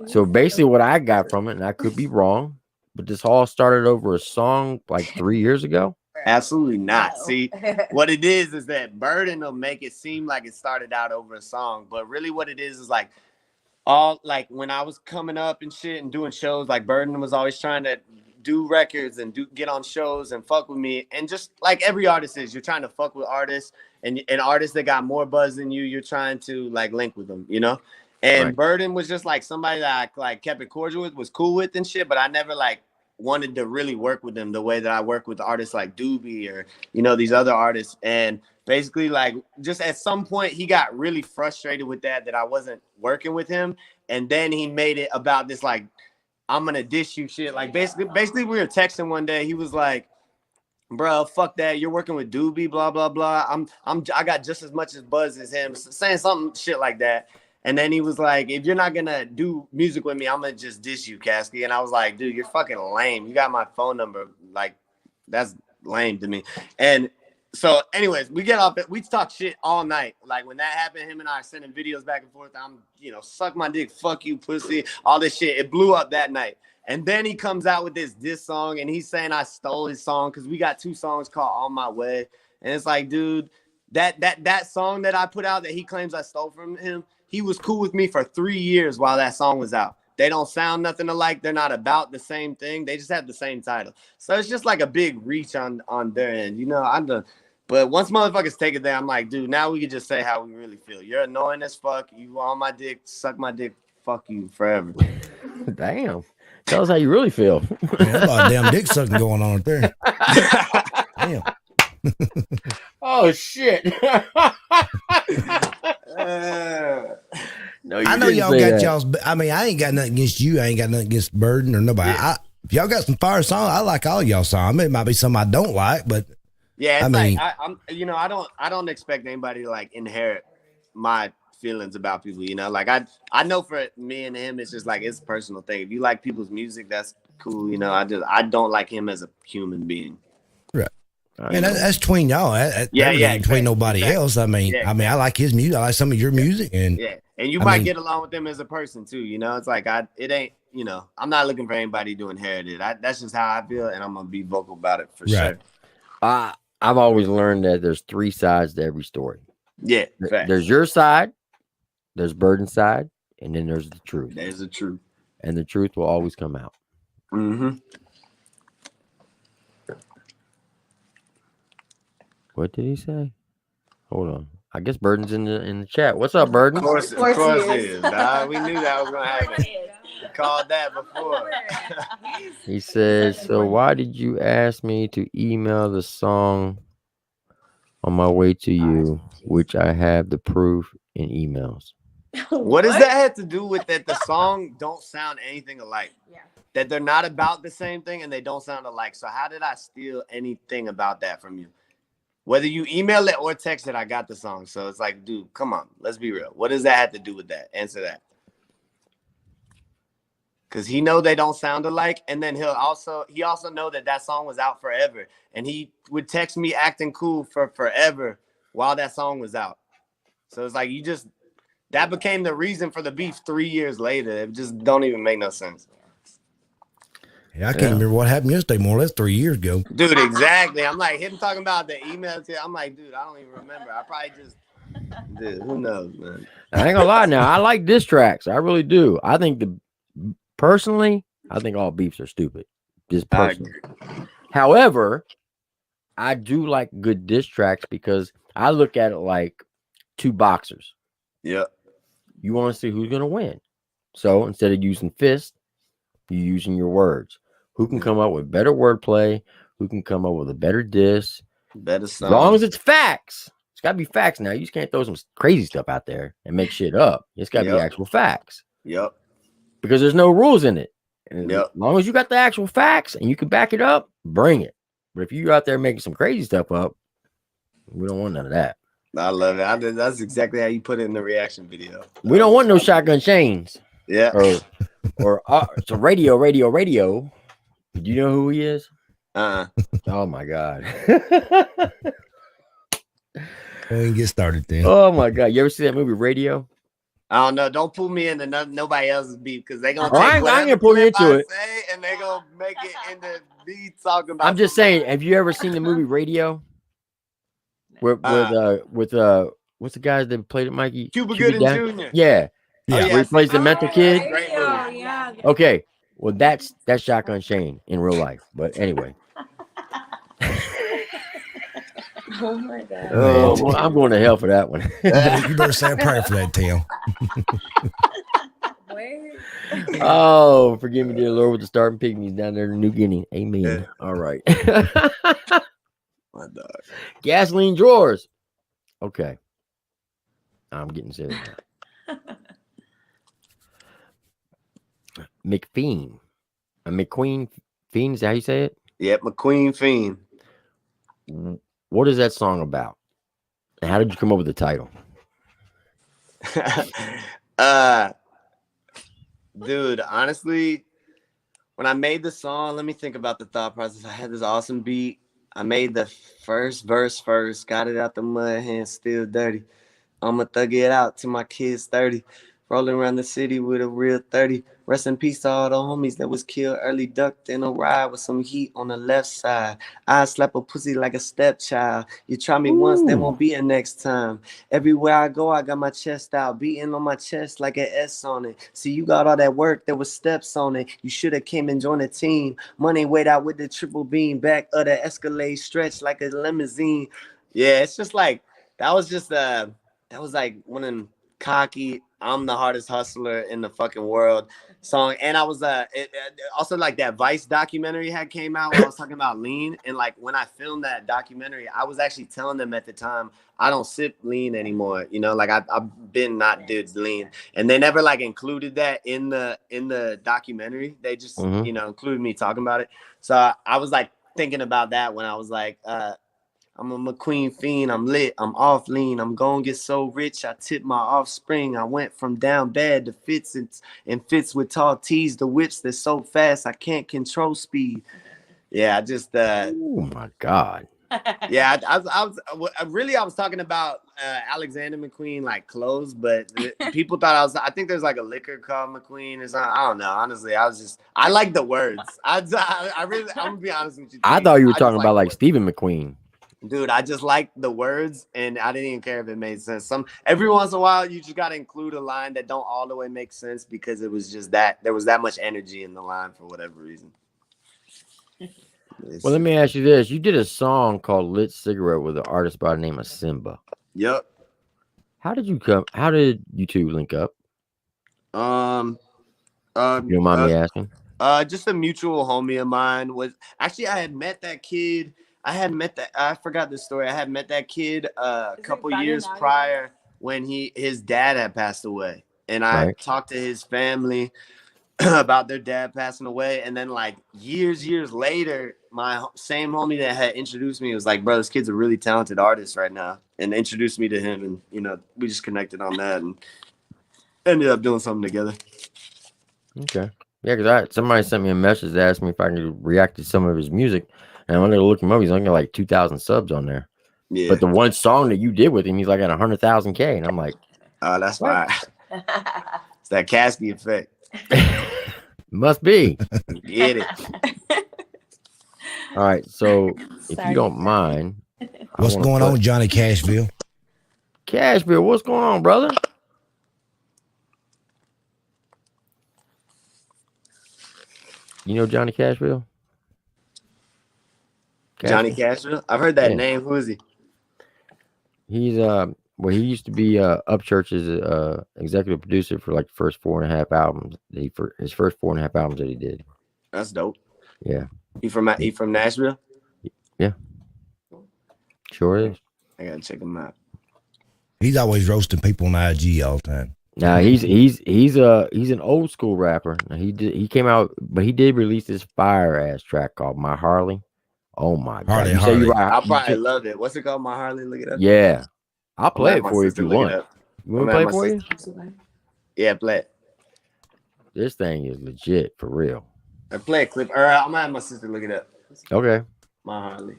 so basically, what I got from it, and I could be wrong, but this all started over a song like 3 years ago. Absolutely not. See, what it is that Burden will make it seem like it started out over a song, but really what it is like all like when I was coming up and shit and doing shows, like Burden was always trying to do records and get on shows and fuck with me. And just like every artist is, you're trying to fuck with artists and artists that got more buzz than you, you're trying to like link with them, you know? And Right. Burden was just like somebody that I like kept it cordial with, was cool with and shit, but I never like wanted to really work with them the way that I work with artists like Doobie or, these other artists. And basically like just at some point he got really frustrated with that I wasn't working with him. And then he made it about this, like, I'm gonna dish you shit. Like basically we were texting one day. He was like, bro, fuck that. You're working with Doobie, blah, blah, blah. I got just as much as buzz as him, saying something shit like that. And then he was like, if you're not gonna do music with me, I'm gonna just dish you, Caskey. And I was like, dude, you're fucking lame. You got my phone number. Like, that's lame to me. And so anyways, we get off it. We talk shit all night. Like when that happened, him and I are sending videos back and forth. I'm, suck my dick, fuck you, pussy, all this shit. It blew up that night. And then he comes out with this song and he's saying I stole his song because we got 2 songs called On My Way. And it's like, dude, that song that I put out that he claims I stole from him, he was cool with me for 3 years while that song was out. They don't sound nothing alike. They're not about the same thing. They just have the same title. So it's just like a big reach on their end. But once motherfuckers take it there, I'm like, dude, now we can just say how we really feel. You're annoying as fuck. You on my dick, suck my dick, fuck you forever. Damn. Tell us how you really feel. Man, there's a lot of damn dick sucking going on right there. Damn. Oh shit. No, I know y'all got y'all's. I mean, I ain't got nothing against you. I ain't got nothing against Burden or nobody. Yeah. If y'all got some fire songs, I like all y'all songs. I mean, it might be some I don't like, but yeah, it's I mean, like I don't expect anybody to like inherit my feelings about people. Like I know for me and him, it's just like it's a personal thing. If you like people's music, that's cool. I don't like him as a human being. Right. Man, that's between y'all. That Yeah, ain't between nobody exactly. else. I mean, Yeah. I like his music. I like some of your music, and Yeah, and you I might mean- get along with them as a person too. It's like it ain't. I'm not looking for anybody to inherit it. That's just how I feel, and I'm gonna be vocal about it for Right. sure. I've always learned that there's 3 sides to every story. Yeah, facts. There's your side, there's Burden's side, and then there's the truth. There's the truth. And the truth will always come out. Mm-hmm. What did he say? Hold on. I guess Burden's in the chat. What's up, Burden? Of course it is. Nah, we knew that was gonna happen. Called that before. He says, so why did you ask me to email the song on my way to you, which I have the proof in emails? What does that have to do with that the song don't sound anything alike? Yeah. That they're not about the same thing and they don't sound alike. So how did I steal anything about that from you? Whether you email it or text it, I got the song. So it's like, dude, come on, let's be real. What does that have to do with that? Answer that. Because he know they don't sound alike, and then he also know that song was out forever, and he would text me acting cool for forever while that song was out. So it's like that became the reason for the beef 3 years later. It just don't even make no sense. Yeah, I can't remember what happened yesterday. More or less 3 years ago. Dude, exactly. I'm like him talking about the email. I'm like, dude, I don't even remember. I probably just, dude, who knows, man. I ain't gonna lie now. I like diss tracks. I really do. I think personally, I think all beefs are stupid. Just personally. However, I do like good diss tracks because I look at it like 2 boxers. Yep. You want to see who's gonna win. So instead of using fists, you're using your words. Who can come up with better wordplay? Who can come up with a better diss? Better song. As long as it's facts. It's got to be facts now. You just can't throw some crazy stuff out there and make shit up. It's got to be actual facts. Yep. Because there's no rules in it. And Yep. as long as you got the actual facts and you can back it up, bring it. But if you're out there making some crazy stuff up, we don't want none of that. I love it. That's exactly how you put it in the reaction video. We don't want no shotgun chains. Yeah. Or so radio. Do you know who he is? Oh my God. We can get started then. Oh my God. You ever see that movie Radio? I don't know. Don't pull me into nobody else's beef because they're gonna I ain't gonna pull you into it. And they're gonna make it into me talking about. I'm just saying, have you ever seen the movie Radio? With what's the guys that played it, Mikey? Cuba Gooding Jr. Yeah. Yeah. Where he plays the mental kid. Great movie. Yeah. Okay. Well, that's Shotgun Shane in real life. But anyway. Oh my God. Oh, well, I'm going to hell for that one. You better say a prayer for that, Tim. Wait. Oh, forgive me, dear Lord, with the starting pygmies down there in New Guinea. Amen. Yeah. All right. My dog. Gasoline drawers. Okay. I'm getting serious now. McQueen. McQueen Fiend, is that how you say it? Yep, McQueen Fiend. What is that song about? And how did you come up with the title? Dude, honestly, when I made the song, let me think about the thought process. I had this awesome beat. I made the first verse first, got it out the mud, hands still dirty. I'ma thug it out till my kids 30. Rolling around the city with a real 30. Rest in peace to all the homies that was killed early. Ducked in a ride with some heat on the left side. I slap a pussy like a stepchild. You try me once, there won't be a next time. Everywhere I go, I got my chest out. Beating on my chest like an S on it. See, you got all that work, there was steps on it. You should have came and joined the team. Money weighed out with the triple beam. Back of the Escalade stretched like a limousine. Yeah, it's just like, that was like one of them cocky, I'm the hardest hustler in the fucking world song. And I was also like that Vice documentary had came out when I was talking about lean. And like when I filmed that documentary, I was actually telling them at the time, I don't sip lean anymore. You know, like I've been not did lean. And they never like included that in the documentary. They just, you know, included me talking about it. So I was like thinking about that when I was like, I'm a McQueen fiend. I'm lit. I'm off lean. I'm gonna get so rich. I tip my offspring. I went from down bad to fits and fits with tall tees. The whips that's so fast I can't control speed. Yeah, I just. Oh my God. Yeah, I was talking about Alexander McQueen like clothes, but people thought I think there's like a liquor called McQueen or something. I don't know. Honestly, I like the words. I'm gonna be honest with you. I thought you were talking about like Stephen McQueen. Dude, I just liked the words, and I didn't even care if it made sense. Every once in a while, you just gotta include a line that don't all the way make sense because it was just that there was that much energy in the line for whatever reason. Well, let me ask you this: you did a song called "Lit Cigarette" with an artist by the name of Simba. Yep. How did you two link up? You You don't mind me asking? Just a mutual homie of mine was actually I had met that kid. I forgot the story. I had met that kid a couple years prior when his dad had passed away. And I talked to his family about their dad passing away. And then like years later, my same homie that had introduced me was like, bro, this kid's a really talented artist right now. And introduced me to him. And, you know, we just connected on that and ended up doing something together. Okay. Yeah, because somebody sent me a message that asked me if I could react to some of his music. And I wanted to look him up. He's only got like 2,000 subs on there. Yeah. But the one song that you did with him, he's like at 100,000K. And I'm like, oh, that's fine. It's that Caskey effect. Must be. Get it. All right. So if you don't mind. What's going on, Johnny Cashville? Cashville, what's going on, brother? You know Johnny Cashville? Johnny Cashville? I've heard that name. Who is he? He's he used to be Upchurch's executive producer for like the first 4.5 albums. His first 4.5 albums that he did. That's dope. Yeah. He from Nashville? Yeah. Sure is. I gotta check him out. He's always roasting people on IG all the time. Now he's an old school rapper. Now, he came out, but he did release this fire ass track called "My Harley." Oh my god! Harley. I probably love it. What's it called? My Harley. Look it up. Yeah, I'll play it for you if you want. You want to play it for you? Yeah, play it. This thing is legit for real. I play a clip. Or I'm gonna have my sister look it up. Okay. My Harley.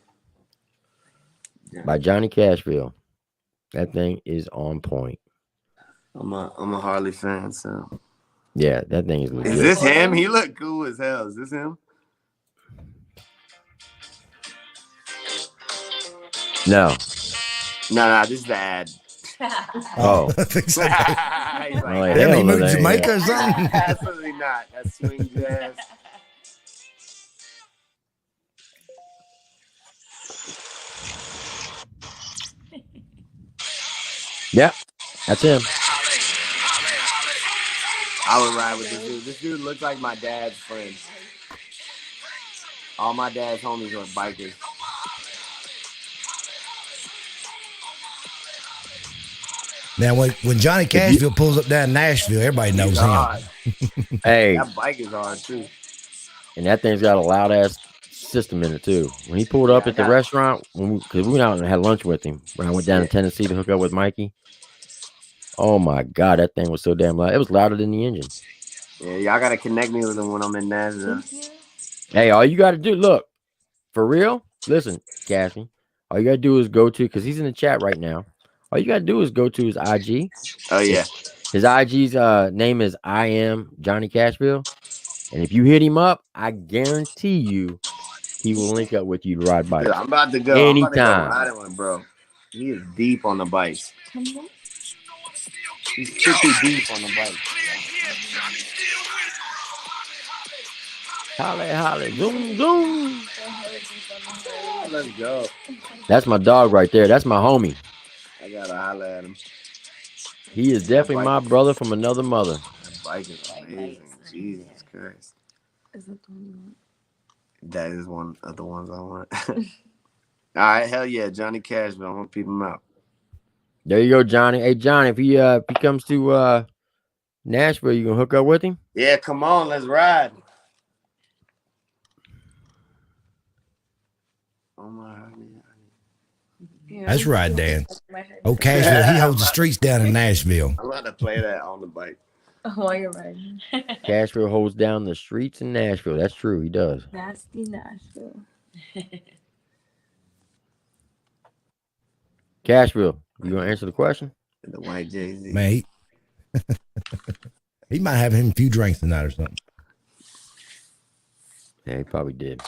Yeah. By Johnny Cashville. That thing is on point. I'm a Harley fan, so yeah, that thing is legit. Is this him? He look cool as hell. Is this him? No, this is the ad. Oh, exactly. Like, he moved to Jamaica or something? Absolutely not. That's swing jazz. Yeah, that's him. I would ride with this dude. This dude looks like my dad's friend. All my dad's homies are bikers. Now, when Johnny Cashville pulls up down Nashville, everybody knows him. Hey, that bike is hard too. And that thing's got a loud ass system in it too. When he pulled up at the restaurant, because we went out and had lunch with him when I went down to Tennessee to hook up with Mikey. Oh my god, that thing was so damn loud. It was louder than the engine. Yeah, y'all gotta connect me with him when I'm in Nashville. Hey, all you gotta do, look, for real, listen, Caskey, all you gotta do is go to, because he's in the chat right now. All you gotta do is go to his IG. Oh yeah. His IG's name is I am Johnny Cashville. And if you hit him up, I guarantee you he will link up with you to ride bikes. Yeah, I'm about to go. Anytime. I'm about to go riding one, bro. He is deep on the bikes. He's pretty deep on the bike. Holly, holly, zoom, zoom. Let's go. That's my dog right there. That's my homie. I gotta holler at him. He is definitely my brother from another mother. That bike is amazing. Jesus Christ. Is that the one you want? That is one of the ones I want. All right, hell yeah, Johnny Cashville. I'm gonna peep him out. There you go, Johnny. Hey, Johnny, if he comes to Nashville, you gonna hook up with him? Yeah, come on, let's ride. Oh my. That's right, Dan. Oh, Cashville, he holds the streets down in Nashville. I'm about to play that on the bike. Oh, you're riding. Cashville holds down the streets in Nashville. That's true. He does. Nasty Nashville. Cashville, you gonna answer the question? The white Jay-Z. Man, he might have him a few drinks tonight or something. Yeah, he probably did.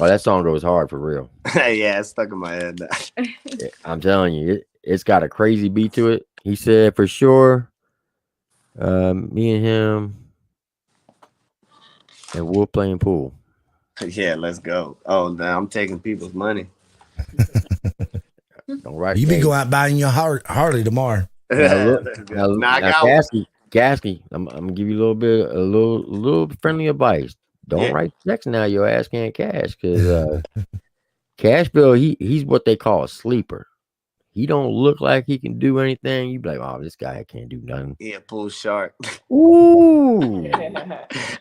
Oh, that song goes hard for real. Yeah, it's stuck in my head now. I'm telling you, it's got a crazy beat to it. He said for sure, me and him and Wolf playing pool. Yeah, let's go. Oh, now I'm taking people's money. Don't write. You be going out buying your Harley tomorrow. Now, I got one. Caskey, I'm gonna give you a little friendly advice. Don't write checks now. Your ass can't cash because Cashville, he's what they call a sleeper. He don't look like he can do anything. You be like, oh, this guy can't do nothing. Yeah, pool shark. Ooh.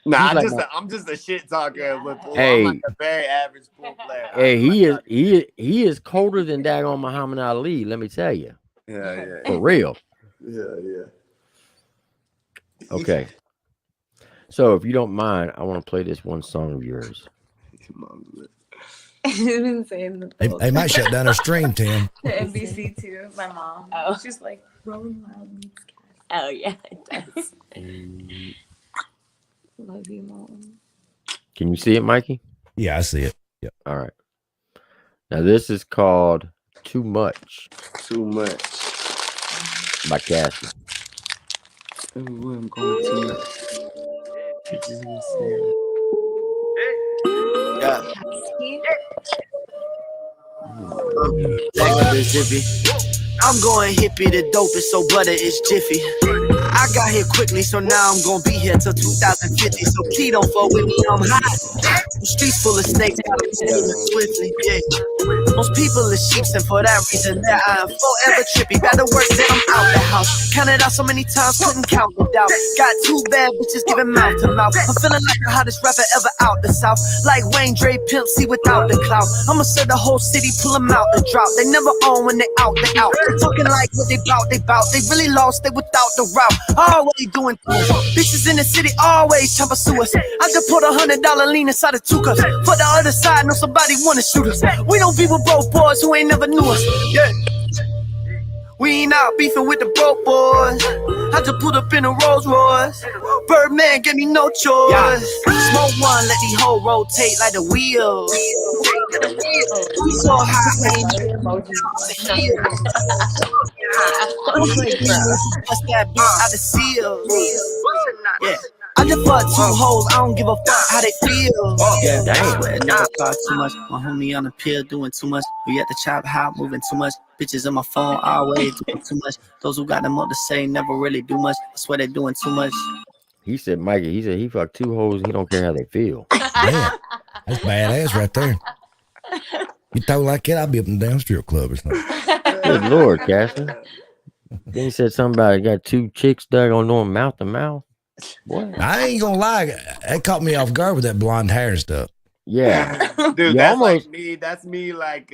Nah, I'm just a shit talker with pool. Hey, I'm like a very average pool player. Hey, he is colder than daggone Muhammad Ali. Let me tell you. Yeah. For real. Yeah. Okay. So if you don't mind, I want to play this one song of yours. I've been saying the They might shut down our stream, Tim. to NBC too. My mom. Oh, she's like Rolling Loud meets Caskey. Oh yeah, it does. Love you, mom. Can you see it, Mikey? Yeah, I see it. Yep. All right. Now this is called Too Much. Too much. By Caskey. Ooh, I'm going too much. Yeah. I'm going hippie, the dope is so butter, it's jiffy. I got here quickly, so now I'm gonna be here till 2050. So key don't fuck with me, I'm hot. The streets full of snakes, gotta move swiftly. Yeah. Most people are sheeps, and for that reason, that I am forever trippy. Better work than I'm out the house. Counted out so many times, couldn't count it out. Got 2 bad bitches giving mouth to mouth. I'm feeling like the hottest rapper ever out the south. Like Wayne Dre, Pimp C without the clout. I'ma serve the whole city, pull them out the drought. They never own when they out, they out. Talking like what they bout, they bout. They really lost, they without the route. Always doing things. Bitches in the city always trying to pursue us. I just put $100 lean inside of 2 cups. For the other side, know somebody wanna shoot us. We don't be with broke boys who ain't never knew us. Yeah. We ain't out beefing with the broke boys. I just put up in a Rolls Royce. Birdman gave me no choice. Yeah. Smoke one, let the whole rotate like the wheel. We so high, what's that bitch out the seal? Yeah. I just fuck 2 hoes, I don't give a fuck how they feel. Yeah, damn. Never talk too much. My homie on the pill doing too much. We at the chop hop moving too much. Bitches on my phone always doing too much. Those who got the more to say never really do much. I swear they doing too much. He said, Mikey, he said he fucked 2 hoes. He don't care how they feel. Damn. That's badass right there. You talk like that, I'll be up and down strip club or something. Good Lord, Caskey. Then he said something about he got 2 chicks that on doing mouth to mouth. What? I ain't gonna lie, that caught me off guard with that blonde hair and stuff. Yeah. Dude, You that's almost- like me. That's me like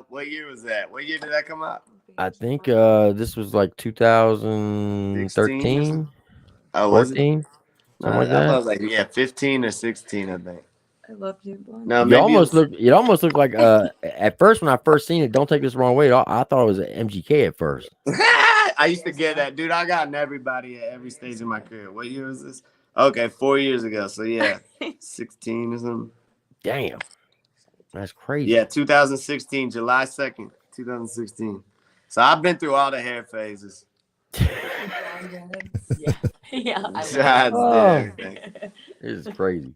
what year was that? What year did that come out? I think this was like 2013, Oh, was it? 14, something like I that. was like, yeah, 15 or 16, I think. I love you, blonde. No, It maybe almost looked like at first when I first seen it, don't take this the wrong way. I thought it was an MGK at first. I used to get that, dude. I gotten everybody at every stage of my career. What year was this? Okay, 4 years ago. So yeah, 16 or something. Damn. That's crazy. Yeah, 2016, July 2nd, 2016. So I've been through all the hair phases. Yeah. Sides, everything. This is crazy.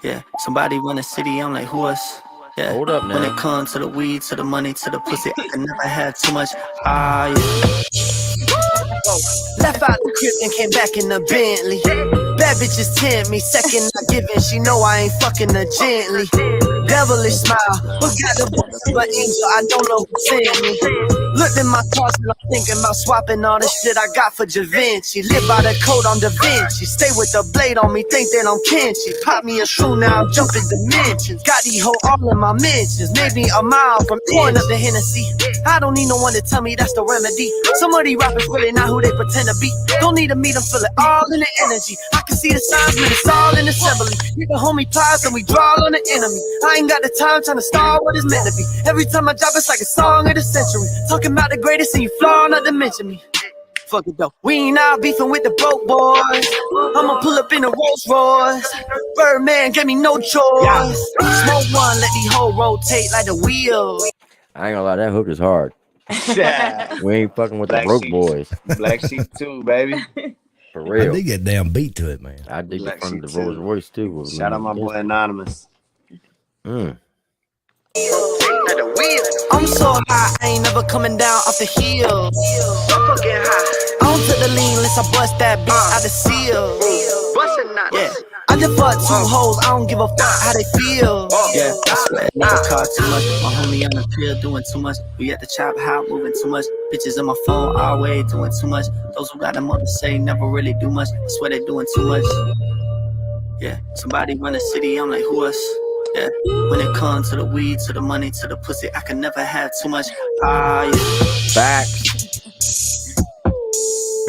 Yeah, somebody run the city, I'm like, who else? Yeah. Hold up When now. it comes to the weed, to the money, to the pussy, I can never have too much. Yeah. Left out the crib and came back in the Bentley. Bad bitches tempt me, second not giving, she know I ain't fucking her gently. Devilish smile, but got the voice of an angel, I don't know who sent me. Looked in my closet, I'm thinking about swapping all the shit I got for Da Vinci. Live by the code on Da Vinci, stay with the blade on me, think that I'm Kenchi. Pop me a shoe, now I'm jumping dimensions. Got these hoes all in my mentions, made me a mile from pouring up the Hennessy. I don't need no one to tell me that's the remedy. Some of these rappers really not who they pretend to be. Don't need to meet them, feel it all in the energy. I can see the signs, man, it's all in assembly. Hit the homie plies and we draw on the enemy. I ain't got the time trying to star what it's meant to be. Every time I drop, it's like a song of the century. Talking about the greatest and you flaw, not to mention me. Fuck it though. We ain't out beefing with the broke boys. I'ma pull up in a Rolls Royce. Birdman gave me no choice. Smoke one, let the whole rotate like the wheel. I ain't gonna lie, that hook is hard. Yeah. We ain't fucking with the Black broke Sheep. boys. Black Sheep too, baby. For I real. dig that damn beat to it, man. I dig the Black front of the Sheep Rolls too. Royce too. Shout out my boy Anonymous. Mm. I'm so high, I ain't never coming down off the hill. I'm fucking high. I don't take the lean unless I bust that bitch out the seal. Yeah. I just fuck two hoes, I don't give a fuck how they feel. Yeah, I swear, never caught too much. My homie on the pill doing too much. We at the chop hop moving too much. Bitches on my phone all way doing too much. Those who got them up to say never really do much. I swear they doing too much. Yeah, somebody run the city, I'm like, who us? Yeah, when it comes to the weed, to the money, to the pussy, I can never have too much. Yeah. Facts.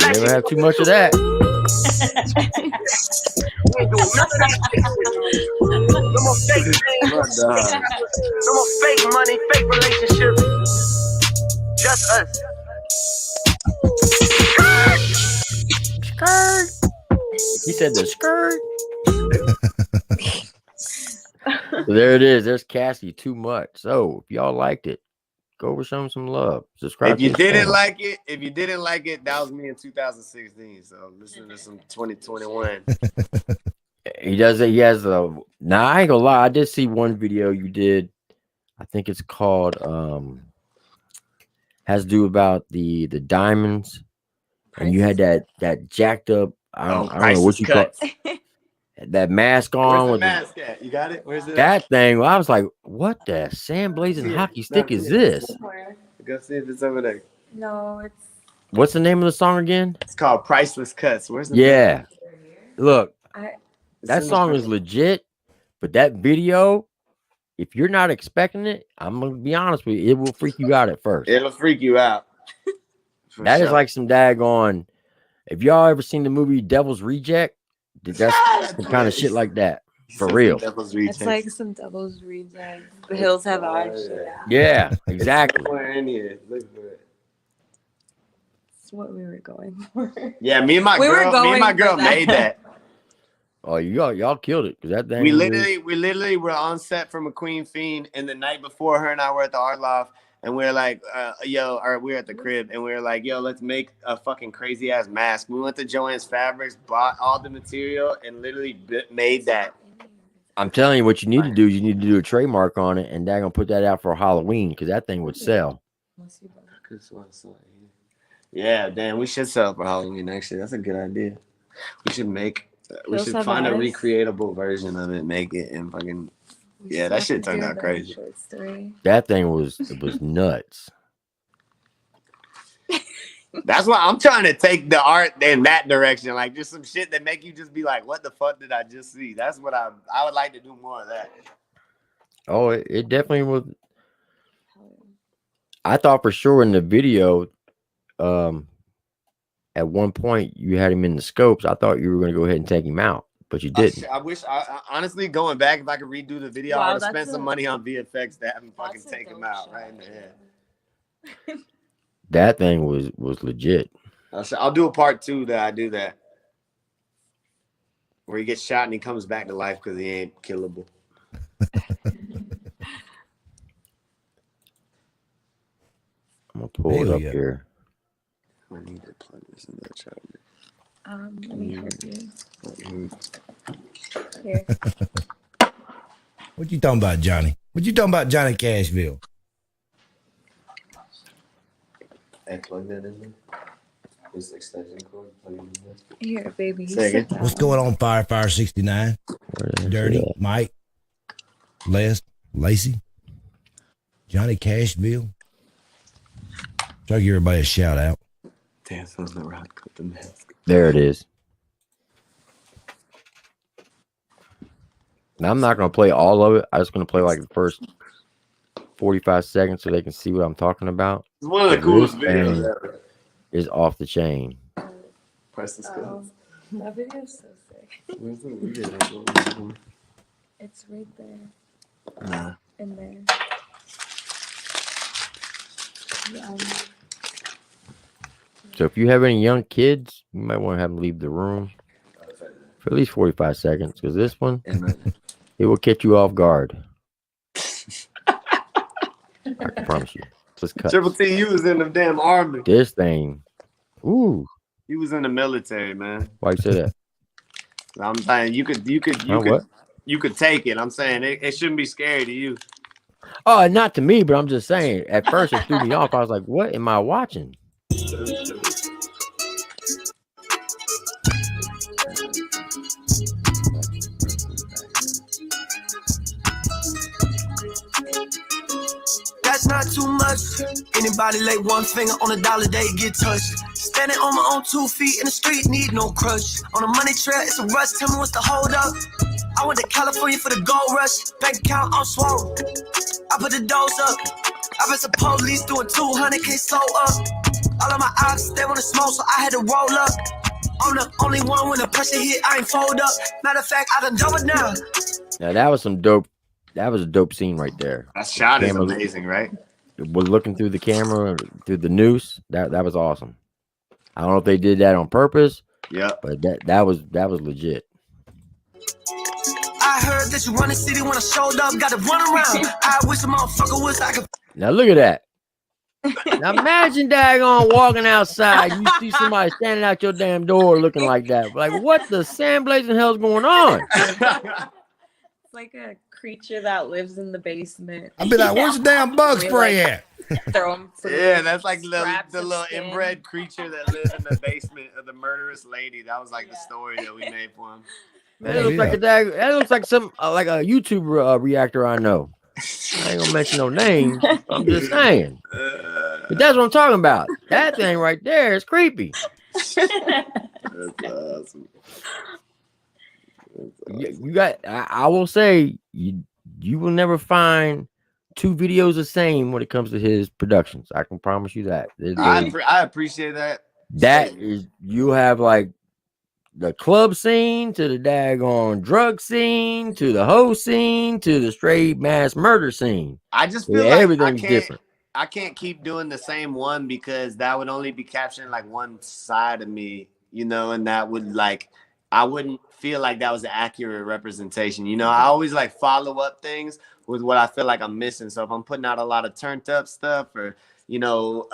Never have too much of that. We ain't doing none of that. No more fake things. No more fake money, fake relationships. Just us. Skirt. He said the skirt. So there it is. There's Caskey, Too Much. So if y'all liked it, go over, show him some love. Subscribe. If you didn't like it, that was me in 2016. So listen to some 2021. He does it. He has a. Now I ain't gonna lie. I did see one video you did. I think it's called has to do about the diamonds, and you had that jacked up. I don't know what you call it. That mask on. Where's the with mask at? You got it? Where's it? that thing. I was like, what the sand blazing hockey stick is this? Go see if it's over there. No, it's. What's the name of the song again? It's called Priceless Cuts. Where's the Yeah. Look, It's that in the song front. is legit, but that video, if you're not expecting it, I'm gonna be honest with you, it will freak you out at first. It'll freak you out. That is like some daggone. If y'all ever seen the movie Devil's Reject, that's the kind of shit like that. For real. It's like some Devil's Reject. The Hills Have Eyes. Yeah, exactly. Somewhere in here. Look for it. That's what we were going for. Yeah, me and my girl made that. Oh, y'all killed it because that thing. We literally were on set for McQueen Fiend, and the night before, her and I were at the art loft, and we were like, we were at the crib, and we were like, yo, let's make a fucking crazy ass mask. We went to Joann's Fabrics, bought all the material, and literally made that. I'm telling you, what you need to do is you need to do a trademark on it, and they're gonna put that out for Halloween because that thing would sell. Yeah, damn, we should sell it for Halloween next year. That's a good idea. We should we should find a recreatable version of it, make it, and fucking that shit turned out crazy. That thing was nuts. That's why I'm trying to take the art in that direction, like just some shit that make you just be like, "What the fuck did I just see?" That's what I would like to do more of that. Oh, it definitely was. I thought for sure in the video, at one point you had him in the scopes. I thought you were going to go ahead and take him out, but you didn't. I wish, honestly, going back, if I could redo the video, I would have spent some money on VFX to have him fucking take him out right in the head. That thing was legit. I'll do a part 2 that I do that, where he gets shot and he comes back to life because he ain't killable. I'm gonna pull it up here. I need to plug this in the chat. Let me help you. Here. What you talking about, Johnny? What you talking about, Johnny Cashville? Hey, plug that in there. This extension cord. Plug it in there. Here, baby. What's going on, Fire 69? Dirty, Mike, Les, Lacey, Johnny Cashville. Try to give everybody a shout out. Dance on the rock with the mask. There it is. Now I'm not gonna play all of it. I'm just gonna play like the first 45 seconds so they can see what I'm talking about. It's one of the coolest videos ever. Is off the chain. Press the skills. That video is so sick. Where's the video? It's right there. Nah. In there. Yeah. So if you have any young kids, you might want to have them leave the room for at least 45 seconds because this one, it will catch you off guard. I can promise you. Just cut. Triple T, you was in the damn army. This thing. Ooh. You was in the military, man. Why you say that? I'm saying you could take it. I'm saying it shouldn't be scary to you. Oh, not to me, but I'm just saying. At first, it threw me off. I was like, "What am I watching?" That's not too much. Anybody lay one finger on a dollar, they get touched. Standing on my own 2 feet in the street, need no crush. On a money trail, it's a rush. Tell me what's the hold up. I went to California for the gold rush. Bank account on swole. I put the dose up. I bet the police doing 200K slow up. All of my ops, they wanna smoke, so I had to roll up. I'm the only one when the pressure hit, I ain't fold up. Matter of fact, I done double down. Now that was some dope. That was a dope scene right there. That shot is amazing, right? We're looking through the camera, through the noose. That was awesome. I don't know if they did that on purpose. Yeah, but that was legit. I heard that you run the city when I showed up, got to run around. I wish the motherfucker was like a. Now look at that. Now imagine daggone walking outside. You see somebody standing out your damn door looking like that. Like, what the sandblazing hell's going on? It's like a creature that lives in the basement. I'd be like, where's the damn bug spray at? Throw him yeah, that's like the little inbred creature that lives in the basement of the murderous lady. That was like the story that we made for him. Man, it looks like a dag. That looks like some like a YouTube reactor I know. I ain't gonna mention no names. I'm just saying. But that's what I'm talking about. That thing right there is creepy. That's awesome. You got. I will say you will never find two videos the same when it comes to his productions. I can promise you that. I appreciate that. That is, you have like the club scene to the daggone drug scene to the hoe scene to the straight mass murder scene. I just feel like everything's different. I can't keep doing the same one because that would only be capturing like one side of me, you know, and that would like I wouldn't feel like that was an accurate representation. You know, I always like follow up things with what I feel like I'm missing. So if I'm putting out a lot of turned up stuff or, you know,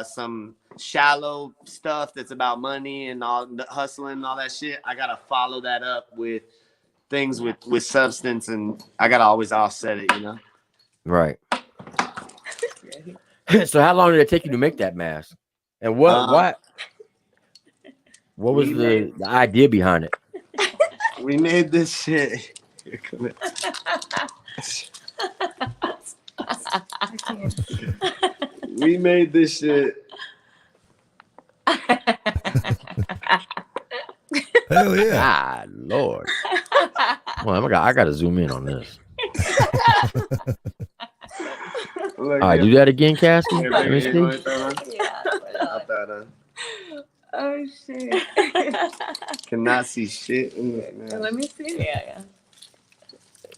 some shallow stuff that's about money and all the hustling and all that shit, I gotta follow that up with things with substance, and I gotta always offset it, you know. Right. So how long did it take you to make that mask? And what was the idea behind it? We made this shit. We made this shit. Hell yeah. Ah, Lord. Well, I gotta zoom in on this. All right, do that again, Caskey. Let me see. Yeah. Oh shit. Cannot see shit in this, man. Let me see. Yeah.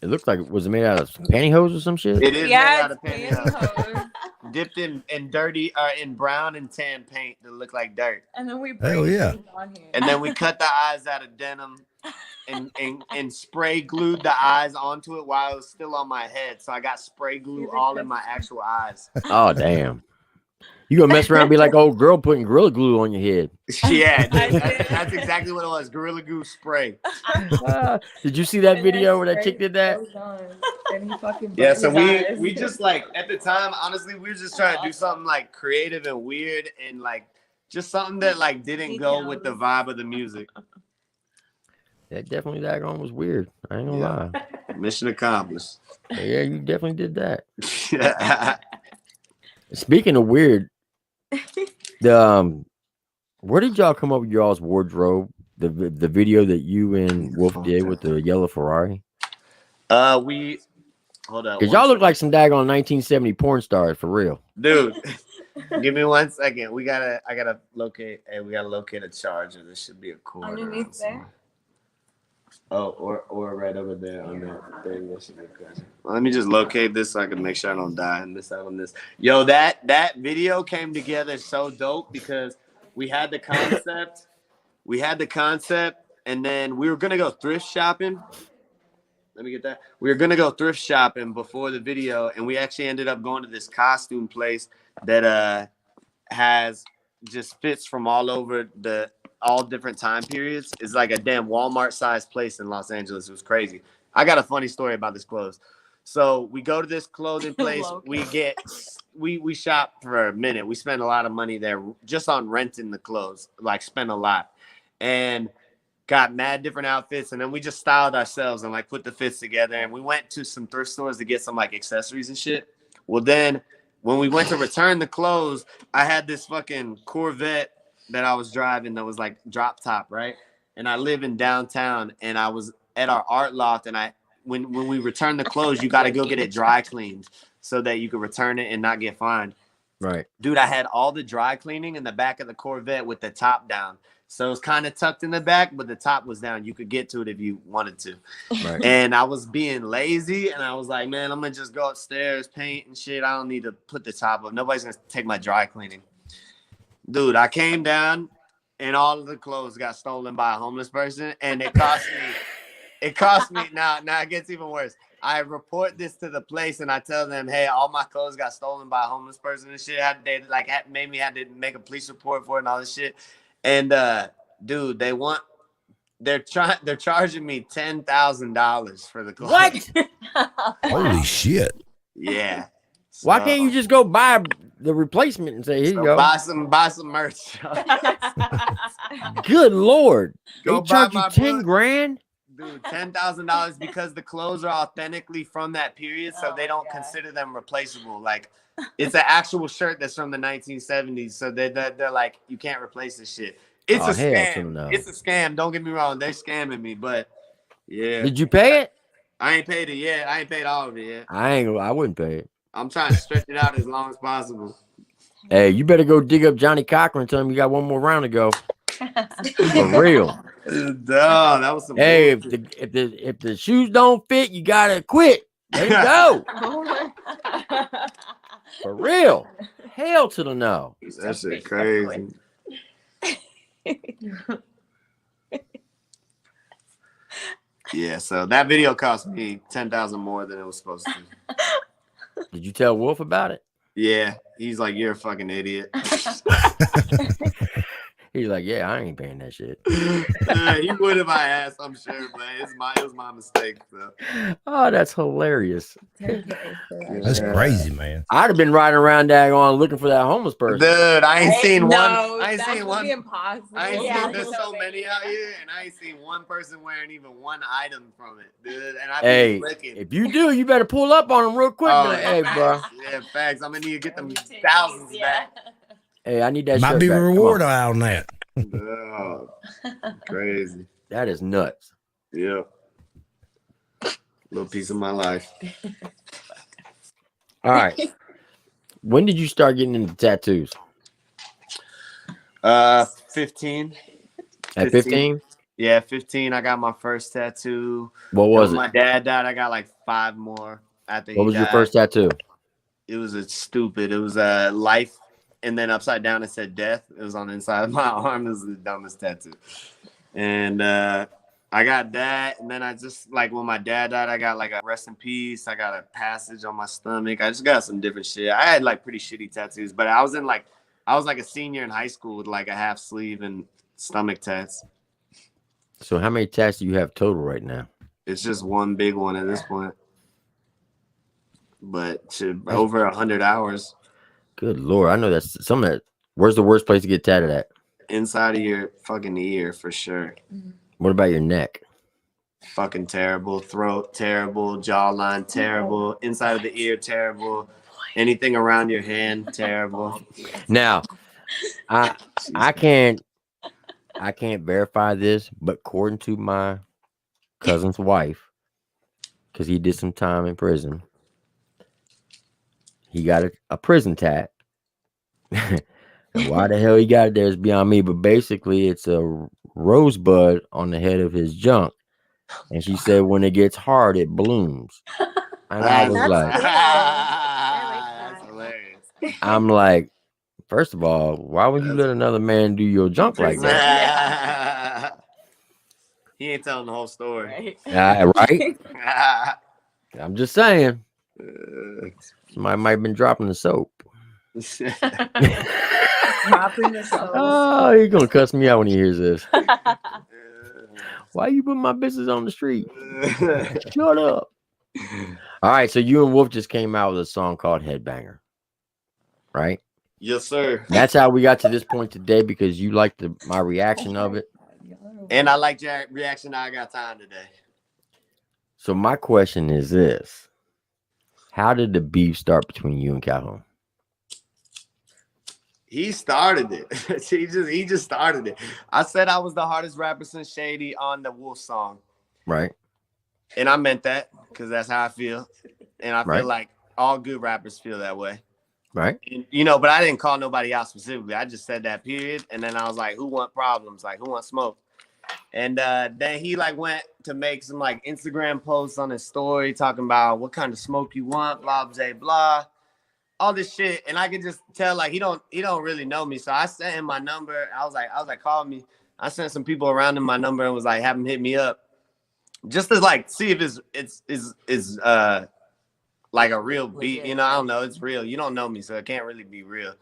It looks like was it made out of pantyhose or some shit? It is made out of pantyhose. Dipped in dirty in brown and tan paint that look like dirt. And then we hell yeah. on here. And then we cut the eyes out of denim and spray glued the eyes onto it while it was still on my head. So I got spray glue all in my actual eyes. Oh damn. You gonna mess around and be like old girl putting Gorilla Glue on your head. Yeah, that's exactly what it was. Gorilla Glue spray. Did you see that video where that chick did that? Yeah, so we just like at the time, honestly, we were just trying to do something like creative and weird and like just something that like didn't go with the vibe of the music. That definitely daggone was weird. I ain't gonna lie. Mission accomplished. Yeah, you definitely did that. Speaking of weird, where did y'all come up with y'all's wardrobe? The video that you and Wolf did with the yellow Ferrari. We hold up. Cause y'all look like some daggone 1970 porn stars for real. Dude, give me 1 second. I gotta locate a charger. This should be a cord. Underneath there. Oh, or right over there on that thing. That should be good. Let me just locate this so I can make sure I don't die and miss out on this. Yo, that video came together so dope because we had the concept. And then we were gonna go thrift shopping. Let me get that. We were gonna go thrift shopping before the video, and we actually ended up going to this costume place that has just fits from all different time periods. It's like a damn Walmart sized place in Los Angeles. It was crazy. I got a funny story about this clothes. So we go to this clothing place. We shop for a minute. We spend a lot of money there just on renting the clothes. Like spend a lot, and got mad different outfits. And then we just styled ourselves and like put the fits together. And we went to some thrift stores to get some like accessories and shit. Well, then when we went to return the clothes, I had this fucking Corvette that I was driving that was like drop top, right? And I live in downtown, and I was at our art loft, and when we return the clothes, you got to go get it dry cleaned so that you can return it and not get fined. Right. Dude, I had all the dry cleaning in the back of the Corvette with the top down. So it was kind of tucked in the back, but the top was down. You could get to it if you wanted to. Right. And I was being lazy, and I was like, man, I'm going to just go upstairs, paint and shit. I don't need to put the top up. Nobody's going to take my dry cleaning. Dude, I came down, and all of the clothes got stolen by a homeless person, and it cost me. Now it gets even worse. I report this to the place, and I tell them, hey, all my clothes got stolen by a homeless person and shit. They made me had to make a police report for it and all this shit. And dude, they're charging me $10,000 for the clothes. What? Holy shit. Yeah. Why can't you just go buy the replacement and say, here you go. Buy some merch. Good Lord. Go They charge buy you my 10 book. grand? Dude, $10,000 because the clothes are authentically from that period, so they don't consider them replaceable. Like, it's an actual shirt that's from the 1970s, so they're like, you can't replace this shit. It's a scam. No. It's a scam. Don't get me wrong. They're scamming me, but yeah. Did you pay it? I ain't paid it yet. I ain't paid all of it yet. I wouldn't pay it. I'm trying to stretch it out as long as possible. Hey, you better go dig up Johnny Cochran and tell him you got one more round to go. For real. Duh, that was some Hey, bullshit. if the shoes don't fit, you gotta quit. There you go. For real. Hell to the no. That shit crazy. Yeah, so that video cost me $10,000 more than it was supposed to. Did you tell Wolf about it? Yeah, he's like, you're a fucking idiot. He's like, yeah, I ain't paying that shit. He would if I asked, I'm sure, but it was my mistake. So. Oh, that's hilarious. That's crazy, man. I'd have been riding around daggone looking for that homeless person. Dude, I ain't seen one. I ain't that seen would one. be impossible. I ain't Yeah, seen there's so so many out here, and I ain't seen one person wearing even one item from it, dude. And I've Hey, been looking. if you do, you better pull up on them real quick. Oh, Be like, hey, bro. Yeah, facts. I'm gonna need to get them thousands back. Hey, I need that Might shirt be a back. Come reward on. out on that. Oh, crazy. That is nuts. Yeah. Little piece of my life. All right. When did you start getting into tattoos? 15. At 15? Yeah, 15. I got my first tattoo. What was When it? my dad died, I got like 5 more after he What was your died. first tattoo? It was It was a life, and then upside down it said death. It was on the inside of my arm. It was the dumbest tattoo. And I got that, and then I just like when my dad died, I got like a rest in peace. I got a passage on my stomach. I just got some different shit. I had like pretty shitty tattoos, but I was like a senior in high school with like a half sleeve and stomach tats. So how many tats do you have total right now? It's just one big one at this point. But over 100 hours. Good Lord. I know that's some of that. Where's the worst place to get tatted at? Inside of your fucking ear, for sure. What about your neck? Fucking terrible. Throat, terrible. Jawline, terrible. Inside of the ear, terrible. Anything around your hand, terrible. Now, I can't verify this, but according to my cousin's wife, because he did some time in prison, he got a prison tat. And why the hell he got it there is beyond me, but basically it's a rosebud on the head of his junk. And she said when it gets hard, it blooms. And I was That's like, cool. I like that. That's hilarious. I'm like, First of all, why would you let another man do your junk like that? He ain't telling the whole story. Right? I'm just saying. Somebody might have been dropping the soap. Dropping the soap. Oh, he's gonna cuss me out when he hears this. Why you put my business on the street? Shut up. All right, so you and Wolf just came out with a song called Headbanger. Right? Yes, sir. That's how we got to this point today because you liked my reaction of it. And I like your reaction. I got time today. So my question is this. How did the beef start between you and Calhoun? He started it. he just started it. I said I was the hardest rapper since Shady on the Wolf song. Right. And I meant that because that's how I feel. And I Right. feel like all good rappers feel that way. Right. And, you know, but I didn't call nobody out specifically. I just said that period. And then I was like, who want problems? Like, who wants smoke? And then he like went to make some like Instagram posts on his story talking about what kind of smoke you want, blah, blah, blah. All this shit, and I could just tell like he don't really know me. So I sent him my number. I was like, call me. I sent some people around him my number and was like, have him hit me up, just to like see if it's like a real beat. You know, I don't know. It's real. You don't know me, so it can't really be real.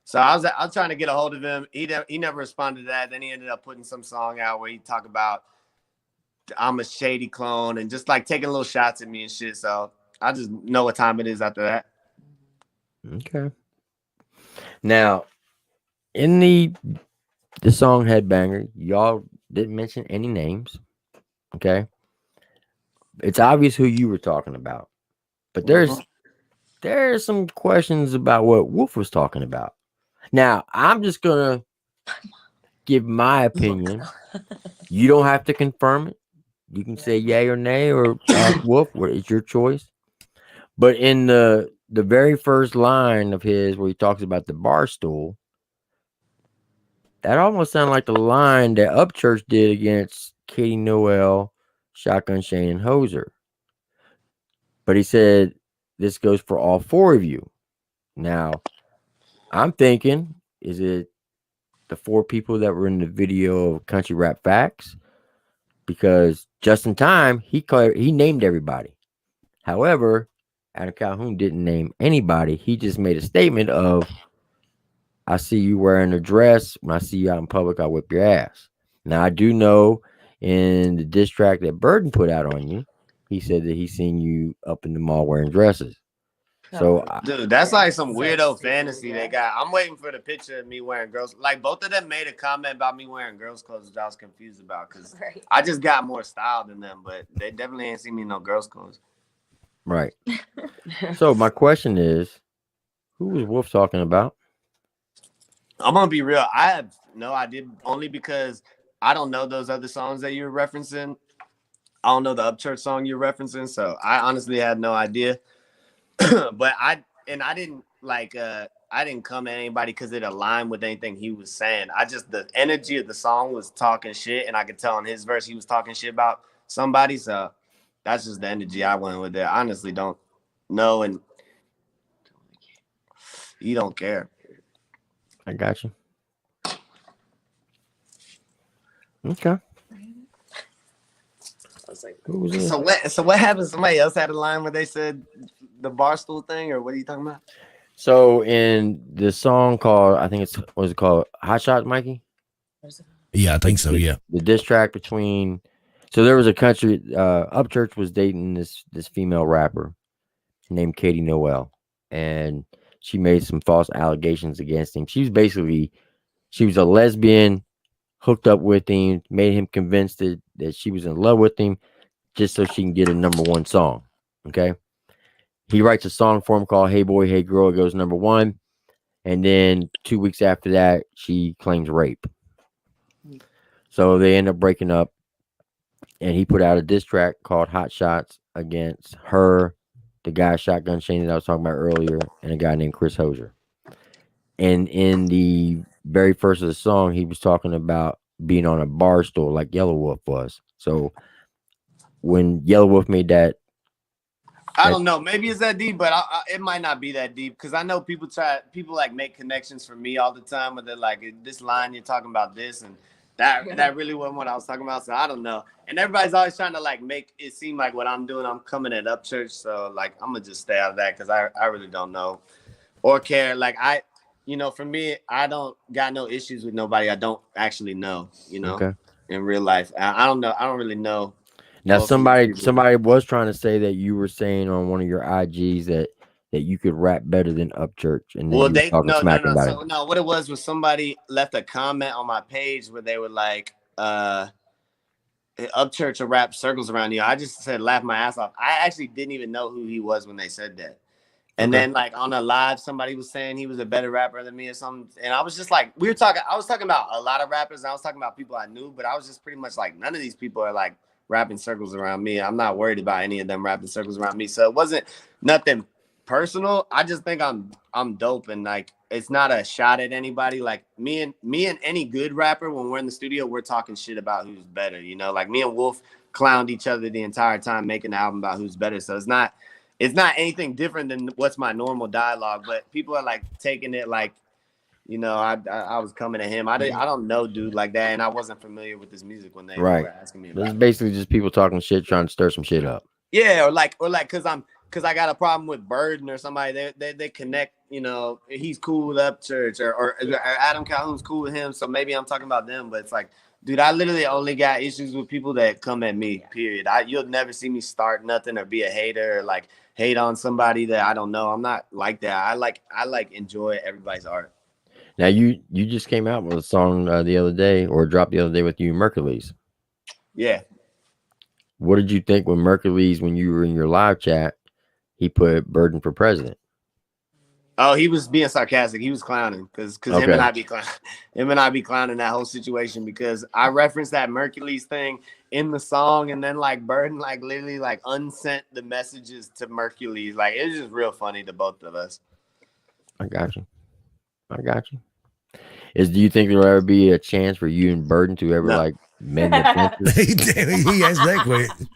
So I was trying to get a hold of him. He never responded to that. Then he ended up putting some song out where he talked about I'm a Shady clone and just like taking little shots at me and shit. So I just know what time it is after that. Okay. Now, in the song Headbanger, y'all didn't mention any names. Okay. It's obvious who you were talking about. But there's some questions about what Wolf was talking about. Now, I'm just gonna give my opinion. You don't have to confirm it. You can say yay or nay or ask Wolf. It's your choice. But in the very first line of his where he talks about the bar stool, that almost sounded like the line that Upchurch did against Katie Noel, Shotgun Shane, and Hoser. But he said this goes for all four of you. Now, I'm thinking, is it the four people that were in the video of Country Rap Facts? Because just in time, he named everybody. However, Adam Calhoun didn't name anybody. He just made a statement of, I see you wearing a dress. When I see you out in public, I'll whip your ass. Now, I do know in the diss track that Burden put out on you, he said that he's seen you up in the mall wearing dresses. So, dude, that's like some weirdo fantasy they got. I'm waiting for the picture of me wearing girls. Like both of them made a comment about me wearing girls' clothes, which I was confused about because I just got more style than them, but they definitely ain't seen me in no girls' clothes. Right. So my question is, who was Wolf talking about? I'm gonna be real. I have no idea, only because I don't know those other songs that you're referencing. I don't know the Upchurch song you're referencing, so I honestly had no idea. But I didn't come at anybody because it aligned with anything he was saying. The energy of the song was talking shit, and I could tell in his verse he was talking shit about somebody. So that's just the energy I went with there. I honestly don't know, and you don't care. I got you. Okay. So what happened? Somebody else had a line where they said the barstool thing, or what are you talking about? So in the song called, I think what's it called? Hot Shots, Mikey? Yeah, I think so. Yeah. The diss track between, so there was a country, Upchurch was dating this female rapper named Katie Noel, and she made some false allegations against him. She was a lesbian, hooked up with him, made him convinced that she was in love with him just so she can get a #1 song. Okay. He writes a song for him called Hey Boy, Hey Girl. It goes #1. And then 2 weeks after that, she claims rape. So they end up breaking up. And he put out a diss track called Hot Shots against her, the guy Shotgun Shane that I was talking about earlier, and a guy named Chris Hoser. And in the very first of the song, he was talking about being on a bar stool like Yellow Wolf was. So when Yellow Wolf made that I don't know. Maybe it's that deep, but it might not be that deep because I know people like make connections for me all the time. Where they're like, this line you're talking about this and that really wasn't what I was talking about. So I don't know. And everybody's always trying to like make it seem like what I'm doing, I'm coming at up church. So like I'm gonna just stay out of that because I really don't know or care. Like for me, I don't got no issues with nobody I don't actually know. In real life, I don't know. I don't really know. Now somebody was trying to say that you were saying on one of your IGs that you could rap better than Upchurch, and then well, you were talking smack about it. So, no, what it was somebody left a comment on my page where they were like, Upchurch will wrap circles around you. I just said laugh my ass off. I actually didn't even know who he was when they said that. And then like on a live, somebody was saying he was a better rapper than me or something. And I was just like, I was talking about a lot of rappers. And I was talking about people I knew, but I was just pretty much like, none of these people are like rapping circles around me. I'm not worried about any of them rapping circles around me. So it wasn't nothing personal. I just think I'm dope, and like it's not a shot at anybody. Like me and any good rapper, when we're in the studio, we're talking shit about who's better. Like me and Wolf clowned each other the entire time making the album about who's better. So it's not anything different than what's my normal dialogue. But people are like taking it like, I was coming at him. I don't know dude like that, and I wasn't familiar with his music when they were asking me about This is basically just people talking shit, trying to stir some shit up. Yeah, or like because I got a problem with Burden or somebody. They connect. He's cool with Upchurch or Adam Calhoun's cool with him. So maybe I'm talking about them, but it's like, dude, I literally only got issues with people that come at me. Period. You'll never see me start nothing or be a hater or like hate on somebody that I don't know. I'm not like that. I like enjoy everybody's art. Now you just came out with a song the other day, or dropped the other day with you, Mercules. Yeah. What did you think when Mercules, when you were in your live chat, he put Burden for president? Oh, he was being sarcastic. He was clowning because him and I be clowning that whole situation because I referenced that Mercules thing in the song, and then like Burden like literally like unsent the messages to Mercules. Like it was just real funny to both of us. I got you. Do you think there'll ever be a chance for you and Burden to ever like mend the fences? He asked that question.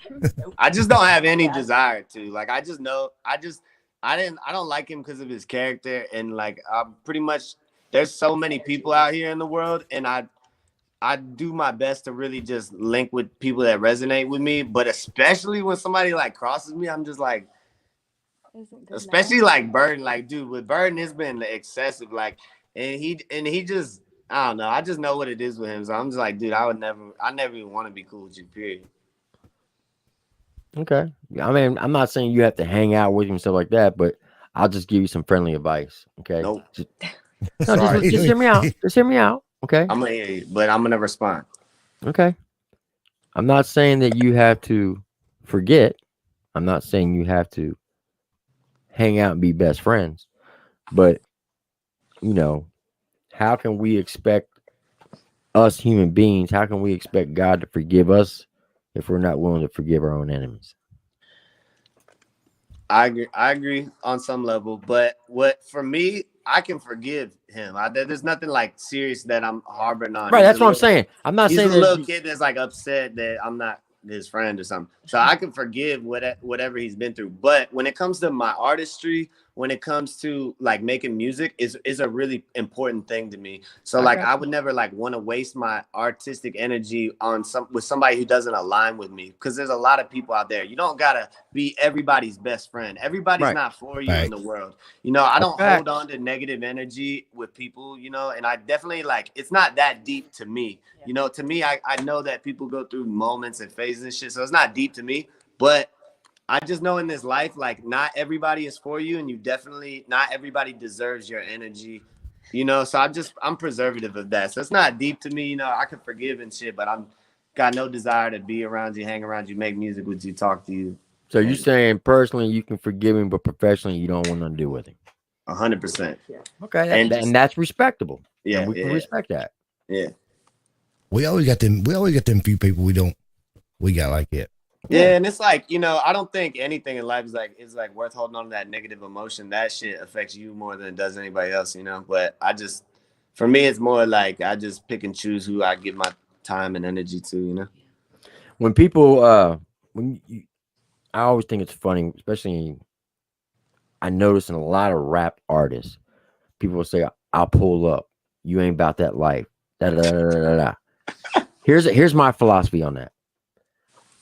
I just don't have any desire to. Like I just know I don't like him because of his character, and like I'm pretty much there's so many people out here in the world, and I do my best to really just link with people that resonate with me, but especially when somebody like crosses me, I'm just like, especially like Burden, like dude, with Burden it's been excessive, like, and he just, I don't know, I just know what it is with him, so I'm just like, dude, I never even want to be cool with you, period. Okay. I mean, I'm not saying you have to hang out with him and stuff like that, but I'll just give you some friendly advice. Okay. Nope. Just hear me out. Just hear me out. Okay. I'm gonna hear you, but I'm gonna respond. Okay. I'm not saying that you have to forget. I'm not saying you have to hang out and be best friends, but how can we expect us human beings? How can we expect God to forgive us if we're not willing to forgive our own enemies? I agree on some level, but for me, I can forgive him. There's nothing like serious that I'm harboring on. Right, that's what I'm saying. I'm not saying he's a little kid that's like upset that I'm not his friend or something. So I can forgive whatever he's been through. But when it comes to my artistry, when it comes to like making music, is a really important thing to me. So like I would never like want to waste my artistic energy on somebody who doesn't align with me, because there's a lot of people out there. You don't gotta be everybody's best friend. Everybody's not for you in the world. I don't hold on to negative energy with people, and I definitely like, it's not that deep to me. To me, I know that people go through moments and phases and shit, so it's not deep to me. But I just know in this life, like, not everybody is for you, and not everybody deserves your energy, so I'm preservative of that. So it's not deep to me, I can forgive and shit, but I'm got no desire to be around you, hang around you, make music with you, talk to you. So you're saying personally you can forgive him, but professionally you don't want nothing to do with him? 100%. Okay, and that's respectable. Yeah, and we can respect that. Yeah. We always got them few people we got like that. Yeah, and it's like, I don't think anything in life is like worth holding on to that negative emotion. That shit affects you more than it does anybody else, But for me, it's more like I just pick and choose who I give my time and energy to, When people, I always think it's funny, especially I notice in a lot of rap artists, people will say, "I'll pull up. You ain't about that life." Da, da, da, da, da, da. Here's my philosophy on that.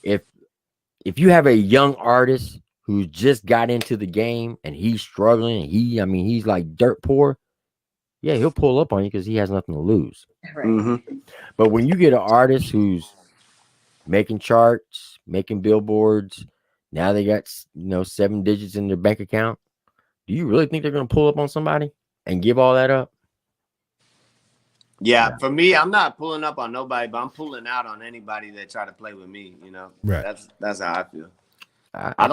If you have a young artist who just got into the game and he's struggling, he's like dirt poor, yeah, he'll pull up on you because he has nothing to lose. Right. Mm-hmm. But when you get an artist who's making charts, making billboards, now they got 7 digits in their bank account, do you really think they're gonna pull up on somebody and give all that up? Yeah, for me, I'm not pulling up on nobody, but I'm pulling out on anybody that try to play with me. Right. That's how I feel. I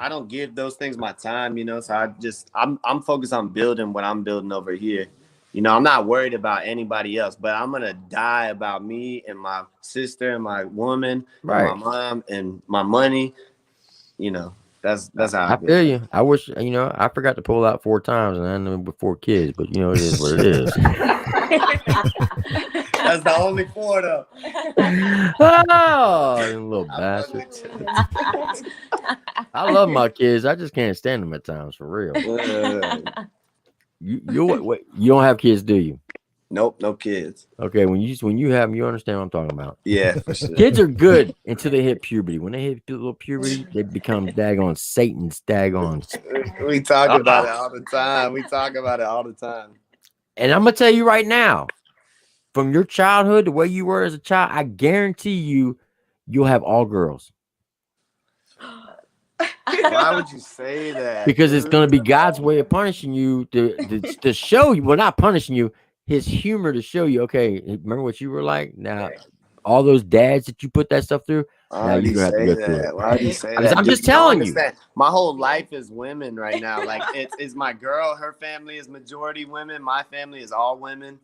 don't give those things my time. So I'm focused on building what I'm building over here. I'm not worried about anybody else, but I'm gonna die about me and my sister and my woman, Right. and my mom and my money. That's how I feel you. I wish I forgot to pull out 4 times and I ended up with 4 kids, but it is what it is. That's the only 4 though. Oh, you little bastard! I love my kids. I just can't stand them at times, for real. You don't have kids, do you? Nope, no kids. Okay, when you have them, you understand what I'm talking about. Yeah, for sure. Kids are good until they hit puberty. When they hit a little puberty, they become daggone Satan's daggone. We talk about it all the time. And I'm gonna tell you right now, from your childhood, the way you were as a child, I guarantee you'll have all girls. Why would you say that? Because it's gonna be God's way of punishing you to show you. Well, not punishing you. His humor to show you, okay, remember what you were like? Now, all those dads that you put that stuff through, now you're gonna have to go through it. Why do you say that? I'm just telling you. My whole life is women right now. Like, it's my girl, her family is majority women. My family is all women.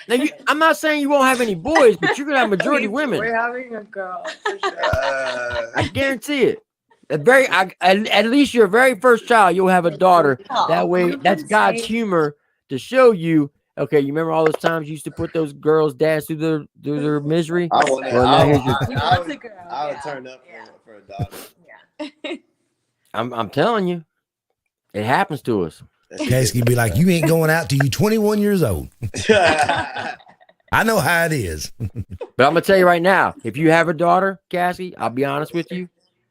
Now, I'm not saying you won't have any boys, but you're gonna have majority women. We're having a girl. For sure. I guarantee it. At least your very first child, you'll have a daughter. That way, that's God's humor to show you. Okay, you remember all those times you used to put those girls' dads through their misery? I would turn up for a daughter. Yeah. I'm telling you, it happens to us. Caskey be like, you ain't going out till you 21 years old. I know how it is. But I'm gonna tell you right now, if you have a daughter, Caskey, I'll be honest with you,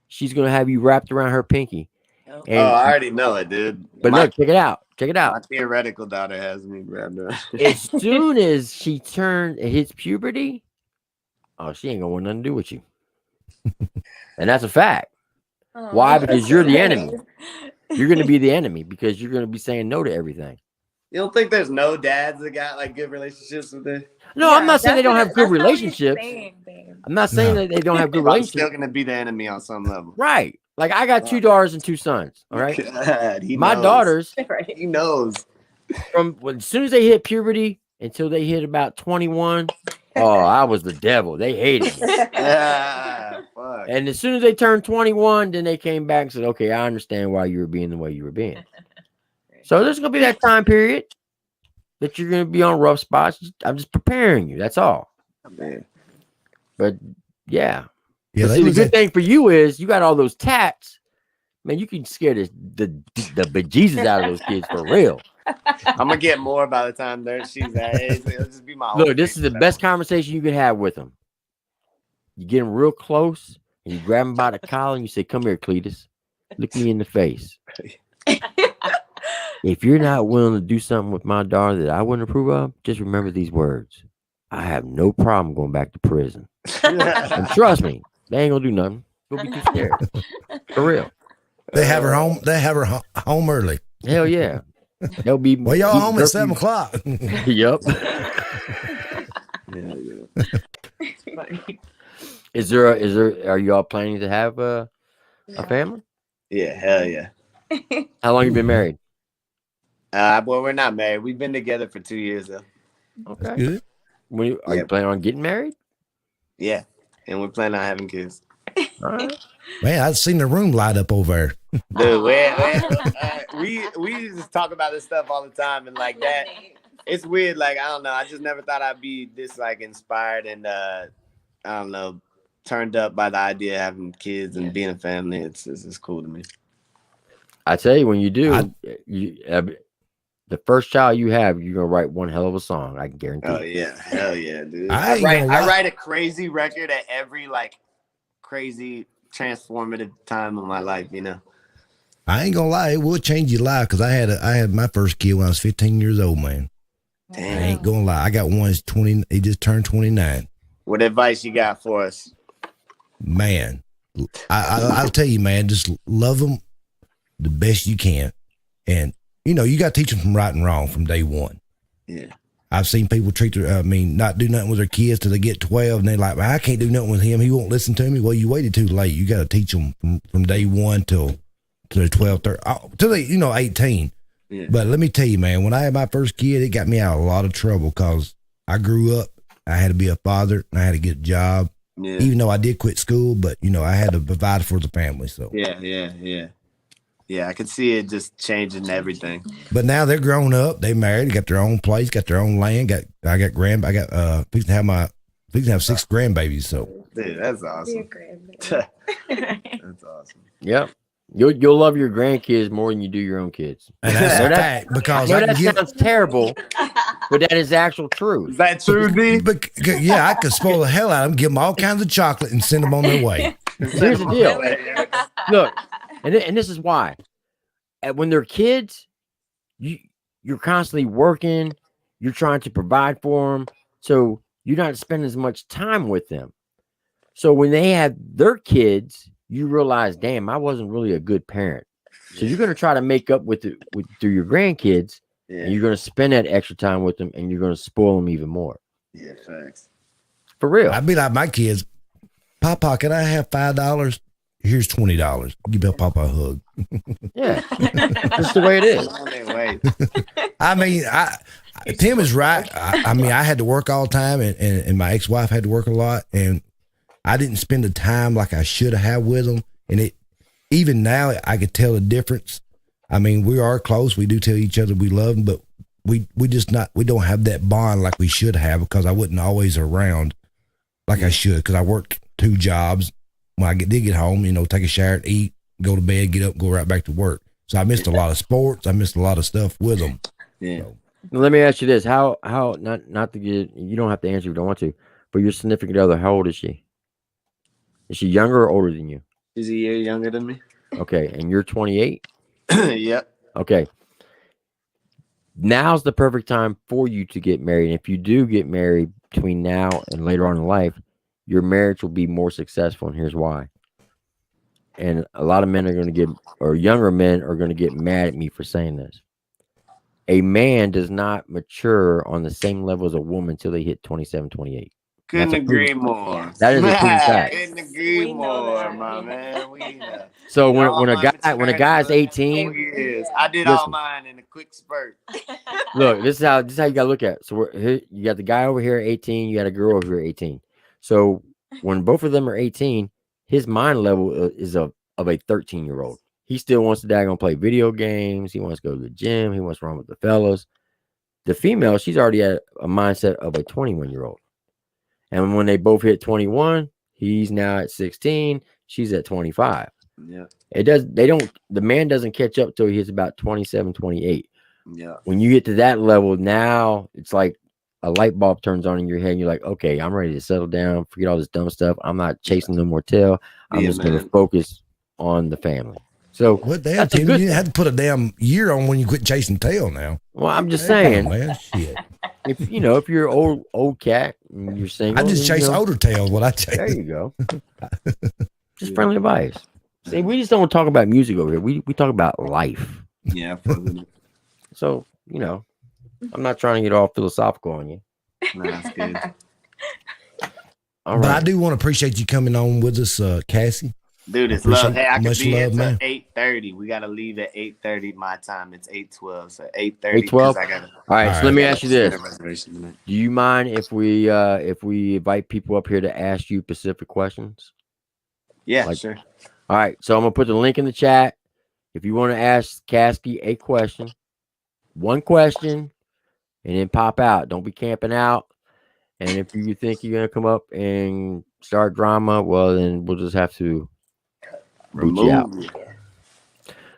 she's gonna have you wrapped around her pinky. And, I already know it, dude. But look, check it out. My theoretical daughter has me wrapped around. As soon as she hits puberty, she ain't gonna want nothing to do with you. And that's a fact. Why? Because you're the enemy. You're gonna be the enemy because you're gonna be saying no to everything. You don't think there's no dads that got like good relationships with their? No, I'm not saying they don't have good relationships. I'm not saying that they don't have good relationships. I'm still gonna be the enemy on some level. Right. Like I got 2 daughters and 2 sons. All right. God, my daughters, he knows. As soon as they hit puberty until they hit about 21, I was the devil. They hated me. Fuck. And as soon as they turned 21, then they came back and said, "Okay, I understand why you were being the way you were being." So there's gonna be that time period that you're gonna be on rough spots. I'm just preparing you. That's all. Man. But yeah. Yeah, see, the good thing for you is you got all those tats. Man, you can scare the bejesus out of those kids for real. I'm gonna get more by the time she's that age. It'll just be my Look, this is the best conversation you can have with them. You get them real close and you grab them by the collar and you say, "Come here, Cletus. Look me in the face. If you're not willing to do something with my daughter that I wouldn't approve of, just remember these words. I have no problem going back to prison. And trust me, they ain't gonna do nothing. You'll be too scared. For real. They have her home. They have her home early. Hell yeah. They'll be. Well, y'all home at 7 o'clock. Yep. Are y'all planning to have a family? Yeah, hell yeah. How long you been married? Well, we're not married. We've been together for 2 years though. Okay. That's good. Are you planning on getting married? Yeah, and we're planning on having kids. All right. Man, I've seen the room light up over there. Dude, we just talk about this stuff all the time, and like that, it's weird. Like I don't know, I just never thought I'd be this like inspired and I don't know, turned up by the idea of having kids and being a family. It's cool to me. I tell you, when you do, the first child you have, you're gonna write one hell of a song. I can guarantee. Oh yeah, hell yeah, dude. I write a crazy record at every like crazy transformative time of my life. You know. I ain't gonna lie, it will change your life because I had my first kid when I was 15 years old, man. Damn. I ain't gonna lie. I got one that's 20. He just turned 29. What advice you got for us? Man, I'll tell you, man, just love them the best you can. And, you know, you got to teach them from right and wrong from day one. Yeah. I've seen people not do nothing with their kids till they get 12 and they're like, well, I can't do nothing with him. He won't listen to me. Well, you waited too late. You got to teach them from day one till they're 12, 13, till they, 18. Yeah. But let me tell you, man, when I had my first kid, it got me out of a lot of trouble because I grew up, I had to be a father, and I had to get a job. Yeah. Even though I did quit school, but, I had to provide for the family. So Yeah, I could see it just changing everything. But now they're grown up, they married, got their own place, got their own land, fixing to have 6 grandbabies. So dude, that's awesome. That's awesome. Yep. You'll love your grandkids more than you do your own kids. And that's a fact because that sounds terrible, but that is actual truth. Is that true, D? Yeah, I could spoil the hell out of them, give them all kinds of chocolate, and send them on their way. Here's the deal. Look, and this is why. When they're kids, you're constantly working. You're trying to provide for them, so you're not spending as much time with them. So when they have their kids, you realize, damn, I wasn't really a good parent. So you're going to try to make up with through your grandkids, and you're going to spend that extra time with them, and you're going to spoil them even more. Yeah, thanks. For real. I'd be like my kids, Papa, can I have $5? Here's $20. Give Papa a hug. Yeah, that's the way it is. I mean, Tim is right. I mean, I had to work all the time, and my ex-wife had to work a lot, and I didn't spend the time like I should have with them. And even now, I could tell the difference. I mean, we are close. We do tell each other we love them, but we don't have that bond like we should have because I wasn't always around like I should because I worked 2 jobs. When I did get home, take a shower, eat, go to bed, get up, go right back to work. So I missed a lot of sports. I missed a lot of stuff with them. Yeah. So. Let me ask you this: How not to get, you don't have to answer if you don't want to, but your significant other, how old is she? Is she younger or older than you? She's a year younger than me. Okay, and you're 28? Yep. Okay. Now's the perfect time for you to get married. And if you do get married between now and later on in life, your marriage will be more successful. And here's why. And a lot of men are going to younger men are going to get mad at me for saying this. A man does not mature on the same level as a woman until they hit 27, 28. Couldn't agree more. That is a proven fact. Couldn't agree more, my man. We know. So when a guy's 18, I did all mine in a quick spurt. Look, this is how you gotta look at it. So you got the guy over here at 18, you got a girl over here at 18. So when both of them are 18, his mind level is of a 13-year-old. He still wants to daggone play video games. He wants to go to the gym. He wants to run with the fellas. The female, she's already at a mindset of a 21-year-old. And when they both hit 21, he's now at 16. She's at 25. Yeah. The man doesn't catch up till he hits about 27, 28. Yeah. When you get to that level, now it's like a light bulb turns on in your head and you're like, okay, I'm ready to settle down, forget all this dumb stuff. I'm not chasing no more tail. I'm just going to focus on the family. So what the hell, Tim? You had to put a damn year on when you quit chasing tail now. Well, I'm just saying, man, shit. If you're an old cat and you're single, I just chase older tails. What I chase. There you go. Just friendly advice. See, we just don't talk about music over here. We talk about life. Yeah. So I'm not trying to get all philosophical on you. No, that's good. All but right. I do want to appreciate you coming on with us, Caskey. Dude, it's love. Hey, I can be here man. till 8:30. We gotta leave at 8:30 my time. It's 8:12. So 8:30. 8:12. All right. So let me ask you this: Do you mind if we invite people up here to ask you specific questions? Yeah, sure. All right. So I'm gonna put the link in the chat. If you want to ask Caskey a question, one question, and then pop out. Don't be camping out. And if you think you're gonna come up and start drama, well, then we'll just have to boot you out. Remove.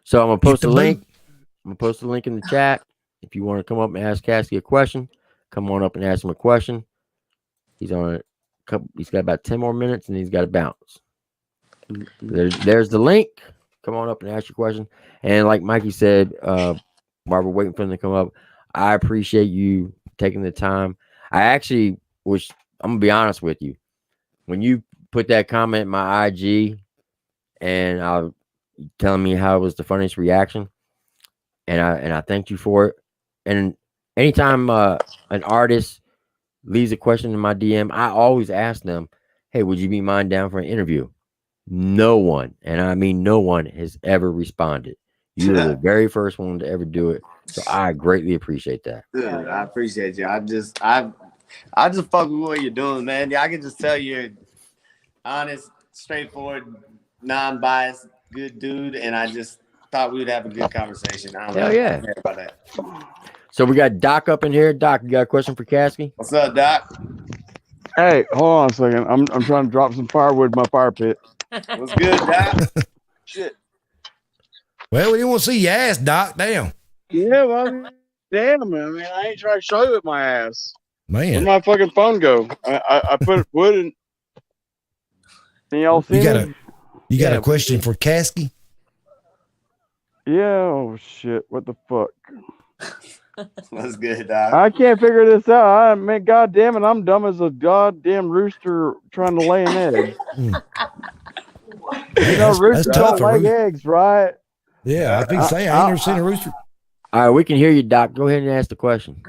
So I'm gonna post the a link. boot. I'm gonna post a link in the chat. If you want to come up and ask Caskey a question, come on up and ask him a question. He's on a couple. He's got about 10 more minutes, and he's got to bounce. There's the link. Come on up and ask your question. And like Mikey said, while we're waiting for him to come up, I appreciate you taking the time. I actually wish, I'm gonna be honest with you. When you put that comment in my IG and telling me how it was the funniest reaction, and I thanked you for it. And anytime an artist leaves a question in my DM, I always ask them, "Hey, would you be mind down for an interview?" No one, and I mean no one, has ever responded. You were the very first one to ever do it, so I greatly appreciate that. Dude, I appreciate you. I just fuck with what you're doing, man. Yeah, I can just tell you're honest, straightforward, non-biased, good dude, and I just thought we'd have a good conversation. I don't Hell know yeah. about that. So we got Doc up in here. Doc, you got a question for Caskey? What's up, Doc? Hey, hold on a second. I'm trying to drop some firewood in my fire pit. What's good, Doc? Shit. Well, we didn't want to see your ass, Doc. Damn. Yeah, well, damn, man. I ain't trying to show you with my ass. Where'd Man. my fucking phone go? I put wood in. Can y'all see me? You got a question for Caskey? Yeah. Oh shit. What the fuck? What's good, Doc? I can't figure this out. I mean, goddamn it, I'm dumb as a goddamn rooster trying to lay an egg. You know, roosters tough, don't lay rooster. eggs, right? Yeah, I think say I ain't never seen a rooster. All right, we can hear you, Doc. Go ahead and ask the question.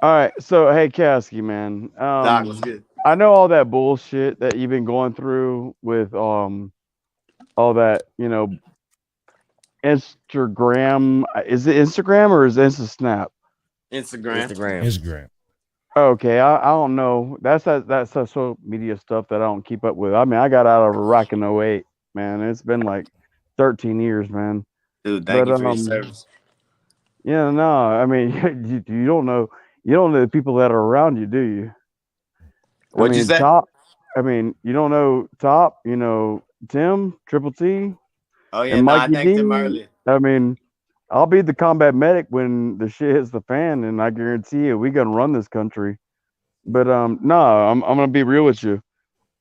All right. So, hey, Caskey, man. Doc, what's good? I know all that bullshit that you've been going through with all that, you know, Instagram. Is it Instagram or is it Snap? Instagram. Okay, I don't know. That's social media stuff that I don't keep up with. I mean, I got out of Iraq in 08, man. It's been like 13 years, man. Dude, thank you for your service. Yeah, no, I mean, you don't know the people that are around you, do you? What'd you say? Top. I mean, you don't know Top. You know Tim, Triple T. Oh yeah, and no, I Mikey thanked D. him earlier. I mean, I'll be the combat medic when the shit hits the fan, and I guarantee you, we gonna run this country. But no, I'm gonna be real with you.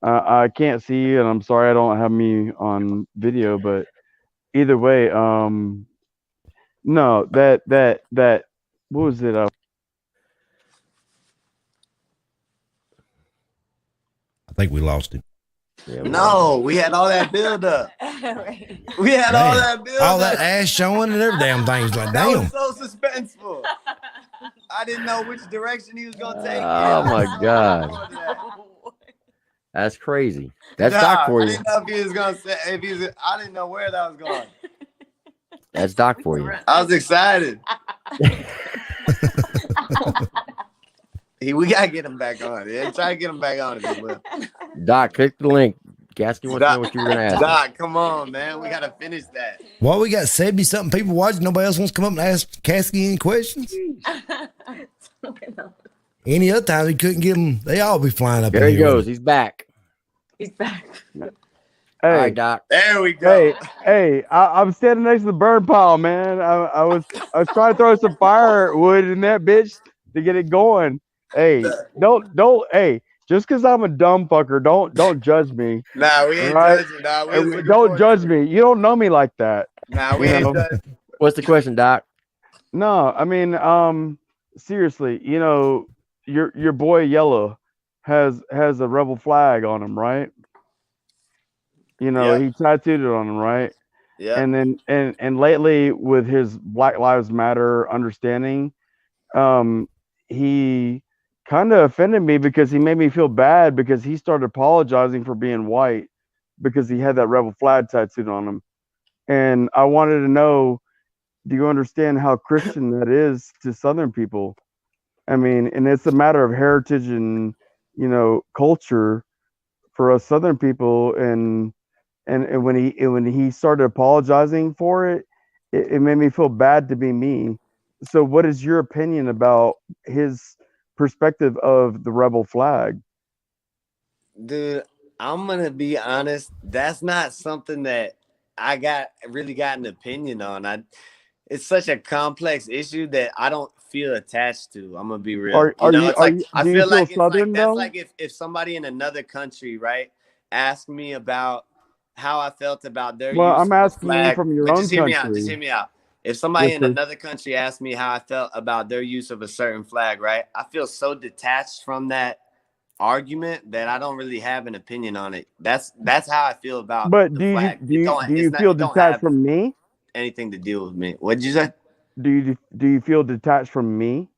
I can't see you, and I'm sorry I don't have me on video. But either way, no, that what was it? I think we lost him. Yeah, No, we had all that build up. Right. We had all that build All up. that ass showing and every damn thing's like, That damn. was so suspenseful. I didn't know which direction he was gonna take. Oh my God, that's crazy. That's Doc for I you. didn't know if he was gonna say. I didn't know where that was going. That's Doc for you. I was excited. We gotta get him back on. Yeah, try to get him back on if you will. Doc, click the link. Caskey wants to know what you were gonna ask. Doc, come on, man. We gotta finish that. Well, we got 70-something people watching. Nobody else wants to come up and ask Caskey any questions. Any other time he couldn't get them, they all be flying up. There in he here with goes. He's back. He's back. All Hey, right, Doc. There we go. hey, I'm standing next to the burn pile, man. I was trying to throw some firewood in that bitch to get it going. Hey, don't. Hey, just because I'm a dumb fucker, don't judge me. Nah, we ain't Right? judging. Nah, we Hey, was looking don't forward judge to me. it. You don't know me like that. Nah, we You ain't know? judging. What's the question, Doc? No, I mean, seriously, you know, your boy Yellow has a rebel flag on him, right? You know, Yeah. he tattooed it on him, right? Yeah. And then and lately with his Black Lives Matter understanding, he kind of offended me because he made me feel bad because he started apologizing for being white because he had that rebel flag tattooed on him. And I wanted to know, do you understand how Christian that is to Southern people? I mean, and it's a matter of heritage and, you know, culture for us Southern people. And when he started apologizing for it, it made me feel bad to be me. So what is your opinion about his perspective of the rebel flag? Dude, I'm gonna be honest. That's not something that I really got an opinion on. It's such a complex issue that I don't feel attached to. I'm gonna be real. It's like I Do you feel feel like it's like Southern that's though? like if somebody in another country, right, asked me about how I felt about their Well, use I'm of a asking you flag. from your But own just hear me out. Just country. hear me out. If somebody Yes, in sir. another country asked me how I felt about their use of a certain flag, right, I feel so detached from that argument that I don't really have an opinion on it. That's how I feel about But the flag. do you feel It don't detached have from me? anything to deal with me. What did you say? Do you feel detached from me?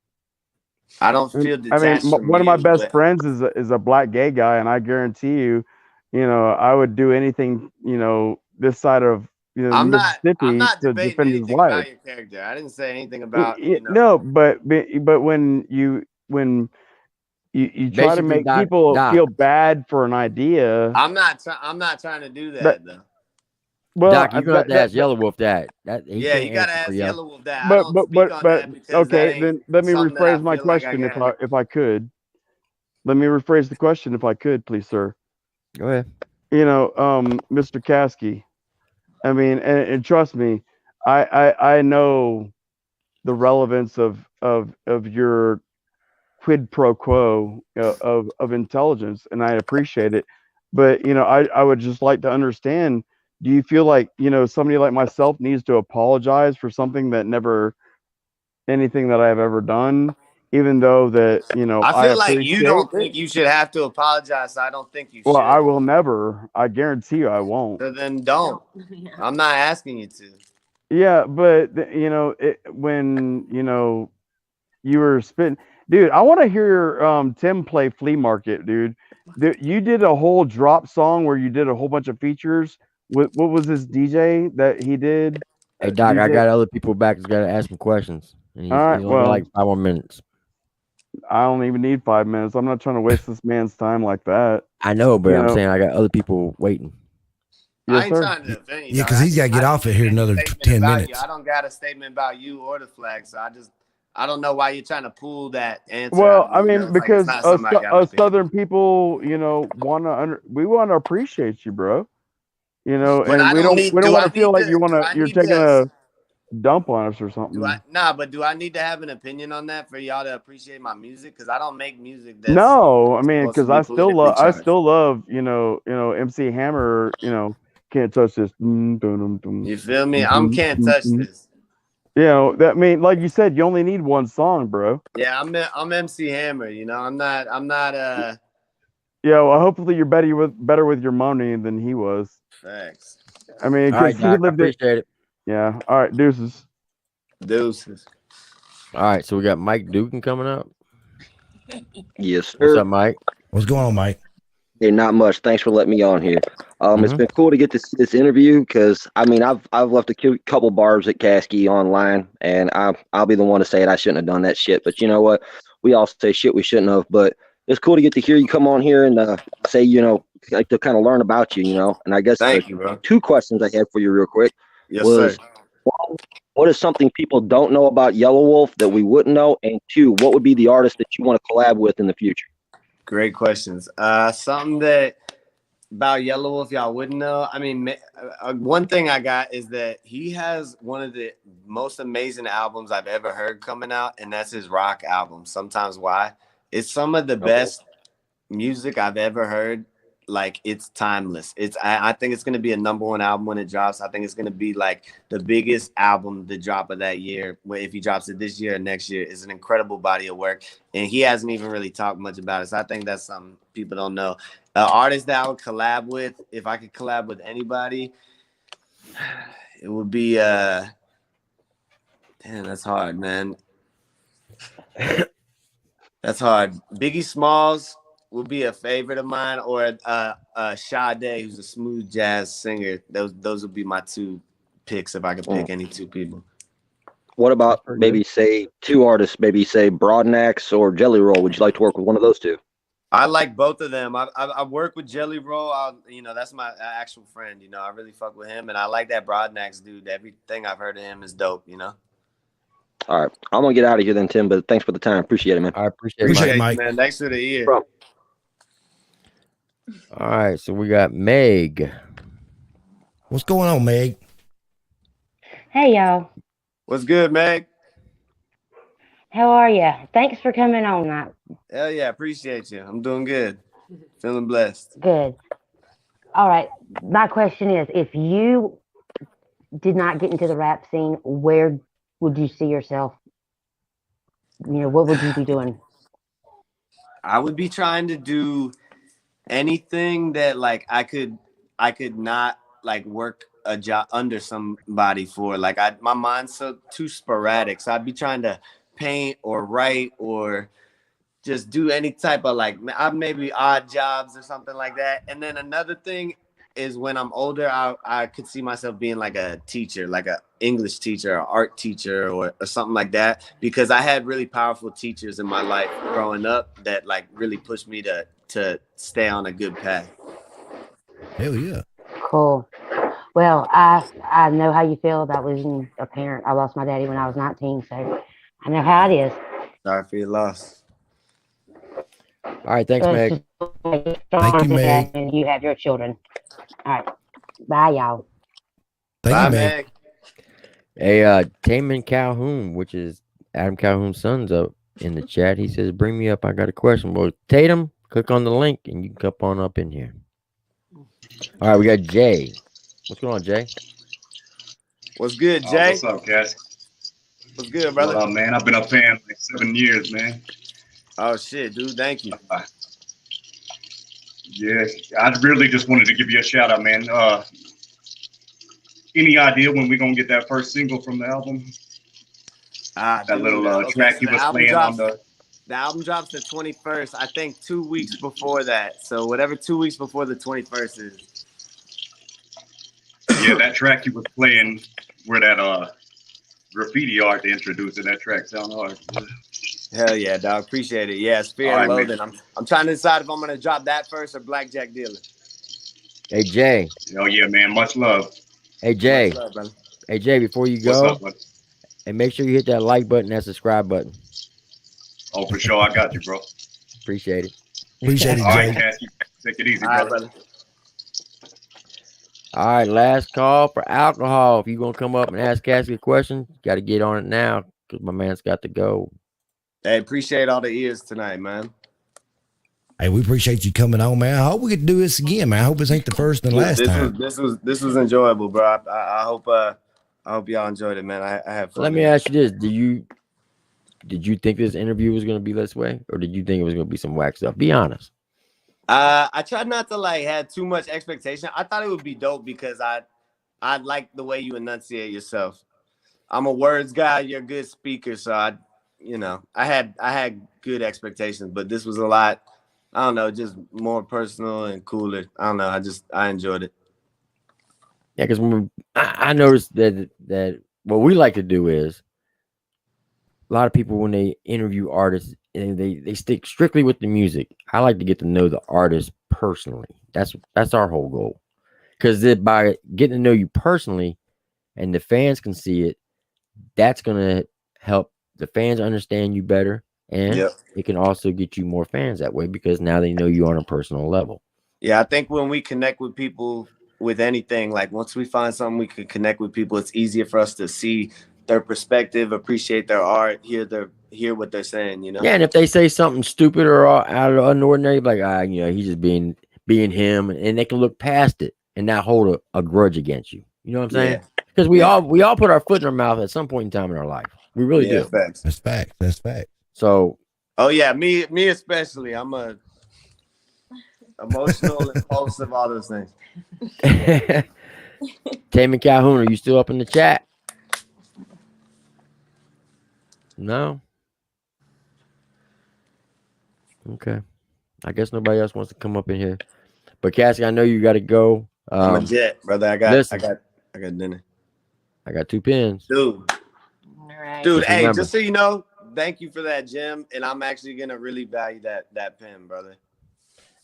I don't And, feel I mean, detached from one of my you, best but friends is a black gay guy, and I guarantee you, I would do anything, this side of I'm Mississippi not to debating defend his anything wife. about your character. I didn't say anything about, No, but when you try to Basically, make Doc, people Doc, feel bad for an idea, I'm not trying to do that that though. well, Doc, you're gonna have to ask Yellow Wolf that. He Yeah, you can't gotta answer for ask you. Yellow Wolf that. I don't speak on but that because that okay, ain't then let me something that I rephrase my feel like I question got. if I could. Let me rephrase the question if I could, please, sir. Go ahead. Mr. Caskey. I mean, and trust me, I know the relevance of your quid pro quo of intelligence, and I appreciate it. But I would just like to understand. Do you feel like somebody like myself needs to apologize for something that never anything that I've ever done, even though that I I feel like you appreciate don't it? think you should have to apologize. So I don't think you Well, I should. will never. I guarantee you, I won't. So then don't. I'm not asking you to. Yeah, but when you were spitting, dude. I want to hear Tim play Flea Market, dude. You did a whole drop song where you did a whole bunch of features. What was this DJ that he did? Hey, Doc, I DJ. got other people back that's got to ask him questions, and All he right. only got Well, like 5 more minutes. I don't even need 5 minutes. I'm not trying to waste this man's time like that. I know, but You I'm know. saying I got other people waiting. I Yes, ain't sir. trying to offend you, Yeah, dog. because he's got to get I off didn't it here make a another statement 10 about you. minutes. I don't got a statement about you or the flag. So I don't know why you're trying to pull that answer out Well, of I me. mean, It's like it's because not something I got an us opinion. Southern people, we want to appreciate you, bro. But And I don't need. we don't Do want I to feel need like to? Do I you're need taking to? a dump on us or Do I something. But do I need to have an opinion on that for y'all to appreciate my music? Because I don't make music that's No, I mean, supposed to because be politically I charged. still love, MC Hammer. Can't touch this. You feel me? Can't touch this. That mean, like you said, you only need one song, bro. Yeah, I'm MC Hammer. I'm not. Yeah, well, hopefully you're better with your money than he was. Facts. I mean, All right, because he Doc, I lived it. appreciate it. Yeah. All right, deuces. Deuces. All right, so we got Mike Dugan coming up. Yes, sir. What's up, Mike? What's going on, Mike? Hey, not much. Thanks for letting me on here. It's Mhm. been cool to get this interview because I mean I've left a couple barbs at Caskey online, and I'll be the one to say it. I shouldn't have done that shit, but you know what? We all say shit we shouldn't have. But it's cool to get to hear you come on here and say like to kind of learn about you. And I guess Thank you, bro. 2 questions I had for you real quick Yes, was sir. one, what is something people don't know about Yellow Wolf that we wouldn't know, and 2, what would be the artist that you want to collab with in the future? Great questions. Something that about Yellow Wolf y'all wouldn't know. I mean, one thing I got is that he has one of the most amazing albums I've ever heard coming out, and that's his rock album. Sometimes Why. It's some of the best music I've ever heard. Like, it's timeless. I think it's gonna be a #1 album when it drops. I think it's gonna be like the biggest album to drop of that year. If he drops it this year or next year, it's an incredible body of work, and he hasn't even really talked much about it. So I think that's something people don't know. Artist that I would collab with, if I could collab with anybody, it would be damn, that's hard, man. That's hard. Biggie Smalls will be a favorite of mine, or Sade, who's a smooth jazz singer. Those would be my 2 picks if I could pick any 2 people. What about maybe say 2 artists, maybe say Broadnax or Jelly Roll? Would you like to work with one of those 2? I like both of them. I work with Jelly Roll. That's my actual friend. I really fuck with him, and I like that Broadnax dude. Everything I've heard of him is dope. All right, I'm gonna get out of here then, Tim. But thanks for the time. Appreciate it, man. I appreciate Appreciate it, it, Mike. Mike. Man. Thanks for the ear. Bro. All right, so we got Meg. What's going on, Meg? Hey, y'all. What's good, Meg? How are you? Thanks for coming on. Hell yeah, appreciate you. I'm doing good. Feeling blessed. Good. All right. My question is, if you did not get into the rap scene, where would you see yourself? What would you be doing? I would be trying to do anything that like I could not like work a job under somebody for. Like my mind's so too sporadic. So I'd be trying to paint or write or just do any type of like maybe odd jobs or something like that. And then another thing is when I'm older, I could see myself being like a teacher, like a English teacher, or art teacher, or something like that. Because I had really powerful teachers in my life growing up that like really pushed me to stay on a good path. Hell yeah. Cool. Well, I know how you feel about losing a parent. I lost my daddy when I was 19, so I know how it is. Sorry for your loss. All right, thanks, Meg. Thank you, Meg. And you have your children. All right. Bye, y'all. Thank Bye, you, Meg. Meg. Hey, Taman Calhoun, which is Adam Calhoun's son's up in the chat. He says, bring me up. I got a question. Well, Tatum, click on the link and you can come on up in here. All right, we got Jay. What's going on, Jay? What's good, Jay? What's up, Cass? What's good, brother? What up, man? I've been a fan like 7 years, man. Oh shit, dude, thank you. Yeah, I really just wanted to give you a shout out, man. Any idea when we're gonna get that first single from the album? That Dude, little okay, track so you the was album playing drops- on the. The album drops the 21st. I think 2 weeks before that. So whatever 2 weeks before the 21st is. Yeah, that track you was playing where that graffiti art they introduced in that track sound hard. Hell yeah, dog. Appreciate it. Yeah, it's Fear All and right, Loathing. I'm trying to decide if I'm gonna drop that first or Blackjack Dealer. Hey, Jay. Oh yeah, man. Much love. Hey, Jay. Much love, brother. Hey, Jay, before you What's go, up, bud? and make sure you hit that like button, that subscribe button. Oh, for sure. I got you, bro. Appreciate it. Appreciate it, All right, Jay. Cass. Take it easy, All right, brother. brother. All right, last call for alcohol. If you're going to come up and ask Caskey a question, you got to get on it now because my man's got to go. Hey, appreciate all the ears tonight, man. Hey, we appreciate you coming on, man. I hope we get to do this again, man. I hope this ain't the first and last time. This was enjoyable, bro. I hope y'all enjoyed it, man. I have fun. Let me ask you this. Did you think this interview was going to be this way, or did you think it was going to be some whack stuff? Be honest. I tried not to like have too much expectation. I thought it would be dope because I like the way you enunciate yourself. I'm a words guy. You're a good speaker, so I had good expectations, but this was a lot. I don't know, just more personal and cooler. I don't know. I enjoyed it. Yeah, because I noticed that what we like to do is a lot of people when they interview artists and they stick strictly with the music. I like to get to know the artist personally. That's our whole goal. Because by getting to know you personally, and the fans can see it, that's gonna help the fans understand you better. And it can also get you more fans that way because now they know you on a personal level. Yeah, I think when we connect with people with anything, like once we find something we can connect with people, it's easier for us to see their perspective, appreciate their art, hear what they're saying, you know? Yeah, and if they say something stupid or out of the ordinary, like he's just being him, and they can look past it and not hold a grudge against you. You know what I'm saying? Because we all put our foot in our mouth at some point in time in our life. We really do. Facts. That's fact. That's fact. So, oh yeah, me especially. I'm a emotional, impulsive, all those things. Taman Calhoun, are you still up in the chat? No. Okay. I guess nobody else wants to come up in here. But Caskey, I know you got to go. I'm a jet, brother. I got dinner. I got 2 pins. Dude. All right. Dude, Just hey, remember. just so you know, thank you for that, Jim. And I'm actually gonna really value that pen, brother.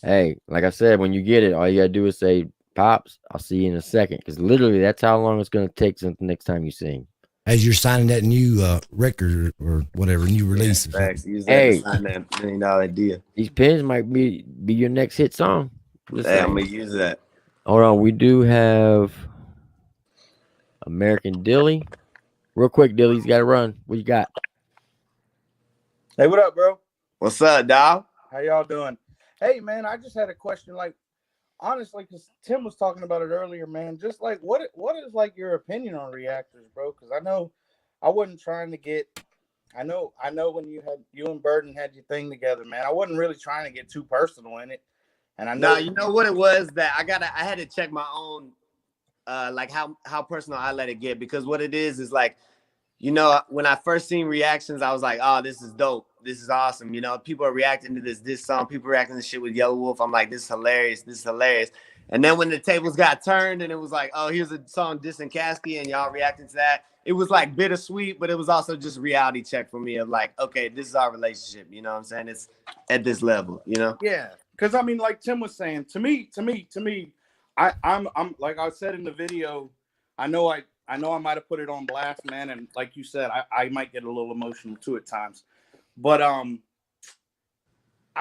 Hey, like I said, when you get it, all you gotta do is say, "Pops, I'll see you in a second." Because literally, that's how long it's gonna take since the next time you sing. as you're signing that new record or whatever, new release. Yeah, facts. Use that Hey. to sign that $1 million idea. These pins might be your next hit song. Just Hey, I'm saying. gonna use that. Hold on, we do have American Dilly. Real quick, Dilly's got to run. What you got? Hey, what up, bro? What's up, dog? How y'all doing? Hey, man, I just had a question. Like, honestly, because Tim was talking about it earlier, man. Just like, what is like your opinion on reactors, bro? Because I know I wasn't trying to get. I know when you and Burden had your thing together, man. I wasn't really trying to get too personal in it. And I know you know what it was that I had to check my own, like how personal I let it get, because what it is like, you know, when I first seen reactions, I was like, oh, this is dope. This is awesome. You know, people are reacting to this song. People reacting to shit with Yellow Wolf. I'm like, this is hilarious. This is hilarious. And then when the tables got turned and it was like, oh, here's a song dissing Caskey and y'all reacting to that, it was like bittersweet, but it was also just reality check for me of like, okay, this is our relationship. You know what I'm saying? It's at this level, you know? Yeah. Because I mean, like Tim was saying, to me, I'm like I said in the video, I know I might have put it on blast, man, and like you said, I might get a little emotional too at times. But I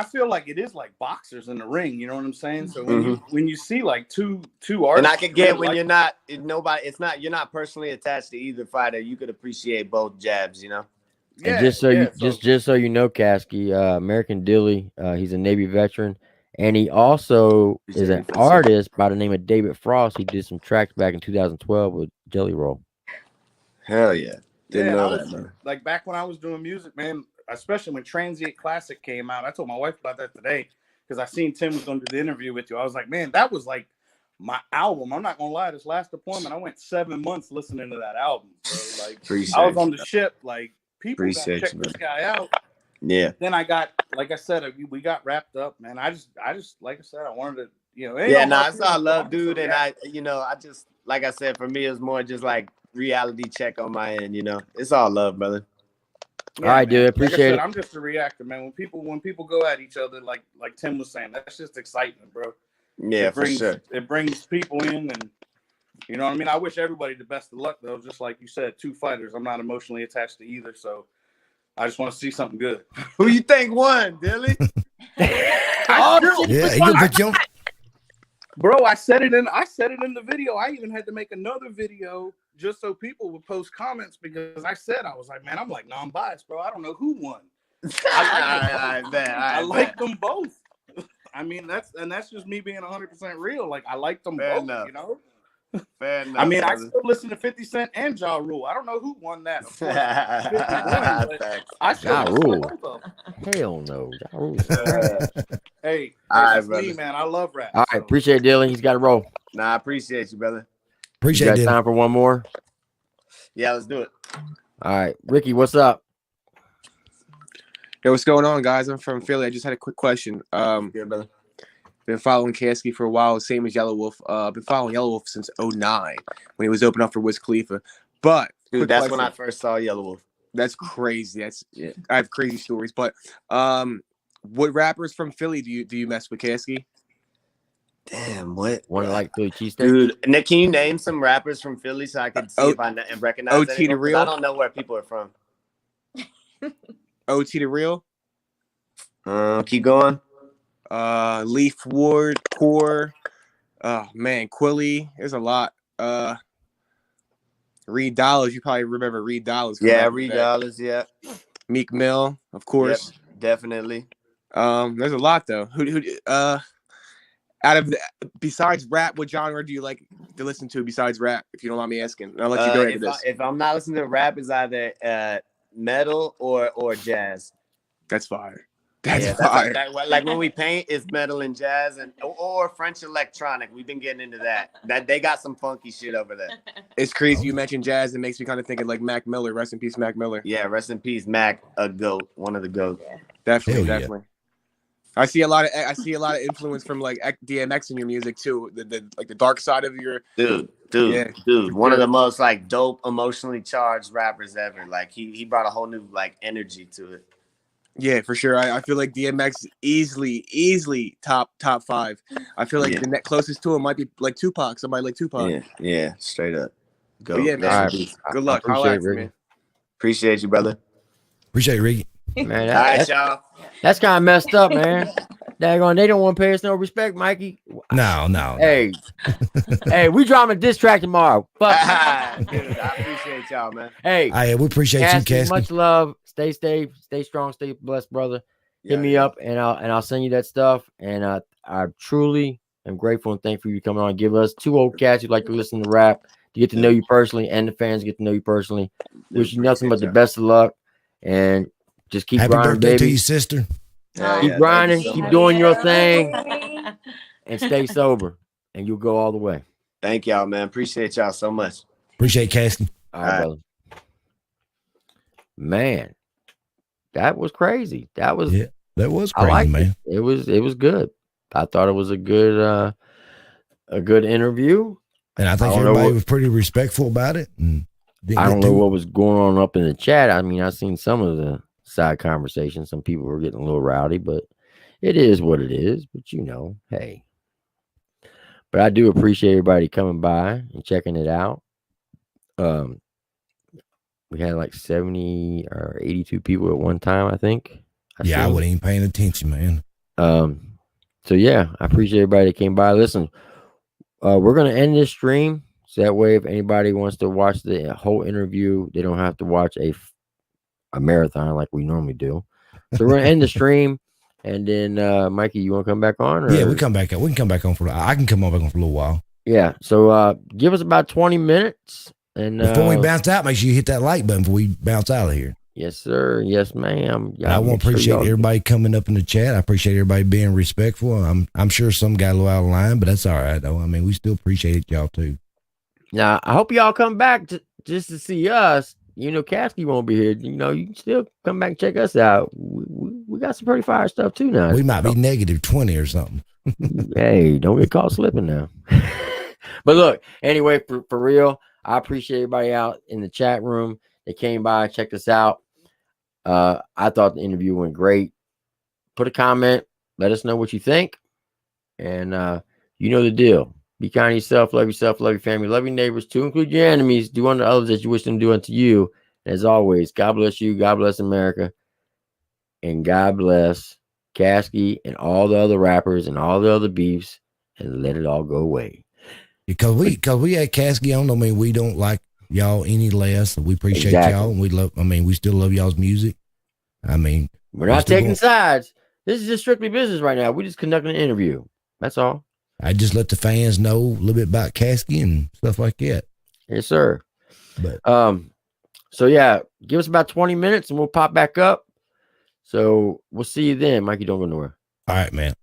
feel like it is like boxers in the ring, you know what I'm saying? So when you see like two artists, and I could get when like, you're not you're not personally attached to either fighter, you could appreciate both jabs, you know. Yeah, and just so you know, Caskey, American Dilly, he's a Navy veteran, and he also is an artist by the name of David Frost. He did some tracks back in 2012 with Jelly Roll. Hell yeah, didn't know that, man. Like back when I was doing music, man, especially when Transient Classic came out, I told my wife about that today because I seen Tim was going to do the interview with you. I was like, man, that was like my album. I'm not gonna lie, this last deployment, I went 7 months listening to that album. So like, I was on the ship, like. People got to check this guy out. Yeah. Then I got, like I said, we got wrapped up, man. I just, like I said, I wanted to, you know. It's all love, dude. And I just, like I said, for me, it was more just like reality check on my end. You know, it's all love, brother. Yeah, all right, man. dude. Appreciate it. I'm just a reactor, man. When people go at each other, like Tim was saying, that's just excitement, bro. Yeah, for sure. It brings people in, and you know what I mean? I wish everybody the best of luck, though. Just like you said, two fighters. I'm not emotionally attached to either, so I just want to see something good. Who you think won, Dilly? Bro, I said it in the video. I even had to make another video just so people would post comments because I was like, man, I'm like non-biased, bro. I don't know who won. I like them both. I mean, that's just me being 100% real. Like, I like them both, you know? Fair enough, I mean, I still listen to 50 Cent and Ja Rule. I don't know who won that. Of course, 51, but I still Ja listen Rule. to both of them. Hell no. Ja Rule. Hey, right, that's me, man. I love rap. All right, appreciate it, Dylan. He's got to roll. Nah, I appreciate you, brother. Appreciate it. Time for one more? Yeah, let's do it. All right, Ricky, what's up? Yo, what's going on, guys? I'm from Philly. I just had a quick question. Yeah, brother. Been following Caskey for a while, same as Yellow Wolf. Been following Yellow Wolf since 2009 when he was opening up for Wiz Khalifa. But dude, that's when I first saw Yellow Wolf. That's crazy. I have crazy stories. But what rappers from Philly do you mess with, Caskey? Damn, what? One of like Philly cheesesteak? Dude, Nick, can you name some rappers from Philly so I can see if I recognize OT the Real? I don't know where people are from. OT the Real? Keep going. Leaf Ward, Core, oh man, Quilly. There's a lot. Reed Dollars, you probably remember Reed Dollars. Yeah, Reed Dollars, yeah. Meek Mill, of course. Yep, definitely. There's a lot though. Who out of besides rap, what genre do you like to listen to besides rap? If you don't mind me asking, I'll let you go into this. If I'm not listening to rap, it's either metal or jazz. That's fire. That's fire. Like when we paint, it's metal and jazz or French electronic. We've been getting into that. They got some funky shit over there. It's crazy you mentioned jazz. It makes me kind of think of like Mac Miller. Rest in peace, Mac Miller. Yeah, rest in peace, Mac. A goat, one of the goats. Yeah. Definitely. I see a lot of influence from like DMX in your music too. The dark side of your dude. One of the most like dope, emotionally charged rappers ever. Like he brought a whole new like energy to it. Yeah, for sure. I feel like DMX easily top 5. I feel like the closest to him might be like Tupac. Somebody like Tupac. Yeah, straight up. Go. But yeah, Rest man. in peace. Good I luck. appreciate Holla it, at you, Ricky. man. Appreciate you, brother. Appreciate it, Ricky. Man, All right, that's, y'all. that's kind of messed up, man. Daggone, they don't want to pay us no respect, Mikey. No. Hey, hey, we dropping a diss track tomorrow. Fuck. Dude, I appreciate y'all, man. Hey, We appreciate you, Caskey. much love. Stay safe, stay strong, stay blessed, brother. Hit me up, and I'll send you that stuff. And I truly am grateful and thankful for you coming on and give us two old cats who like to listen to rap to get to know you personally, and the fans get to know you personally. Wish you nothing but the best of luck, and just keep Happy grinding, birthday baby. to your sister. Keep grinding, keep doing your thing, and stay sober, and you'll go all the way. Thank y'all, man. Appreciate y'all so much. Appreciate Caskey. All right, brother. Man, that was crazy. That was crazy, man. It was good. I thought it was a good interview. And I think everybody was pretty respectful about it. And I don't know what was going on up in the chat. I mean, I've seen some of the side conversations. Some people were getting a little rowdy, but it is what it is. But you know, hey. But I do appreciate everybody coming by and checking it out. We had like 70 or 82 people at one time, I think. I wasn't even paying attention, man. So yeah, I appreciate everybody that came by. Listen, we're gonna end this stream so that way if anybody wants to watch the whole interview, they don't have to watch a marathon like we normally do. So we're gonna end the stream, and then Mikey, you want to come back on? Or? Yeah, we come back. We can come back on for. I can come back on for a little while. Yeah. So give us about 20 minutes, and before we bounce out, make sure you hit that like button before we bounce out of here. Yes, sir. Yes, ma'am. I want to appreciate everybody coming up in the chat. I appreciate everybody being respectful. I'm sure some got a little out of line, but that's all right, though. I mean, we still appreciate y'all, too. Now, I hope y'all come back just to see us. You know, Caskey won't be here. You know, you can still come back and check us out. We got some pretty fire stuff, too, now. We might be negative 20 or something. Hey, don't get caught slipping now. But look, anyway, for real, I appreciate everybody out in the chat room. They came by, checked us out. I thought the interview went great. Put a comment. Let us know what you think. And you know the deal. Be kind to yourself, love your family, love your neighbors, to include your enemies. Do unto others as you wish them to do unto you. And as always, God bless you. God bless America. And God bless Caskey and all the other rappers and all the other beefs. And let it all go away. Because we had Caskey on. I mean, we don't like y'all any less. We appreciate y'all, and we still love y'all's music. I mean, we're not taking sides. This is just strictly business right now. We're just conducting an interview. That's all. I just let the fans know a little bit about Caskey and stuff like that. Yes, sir. But so yeah, give us about 20 minutes and we'll pop back up. So we'll see you then. Mikey, don't go nowhere. All right, man.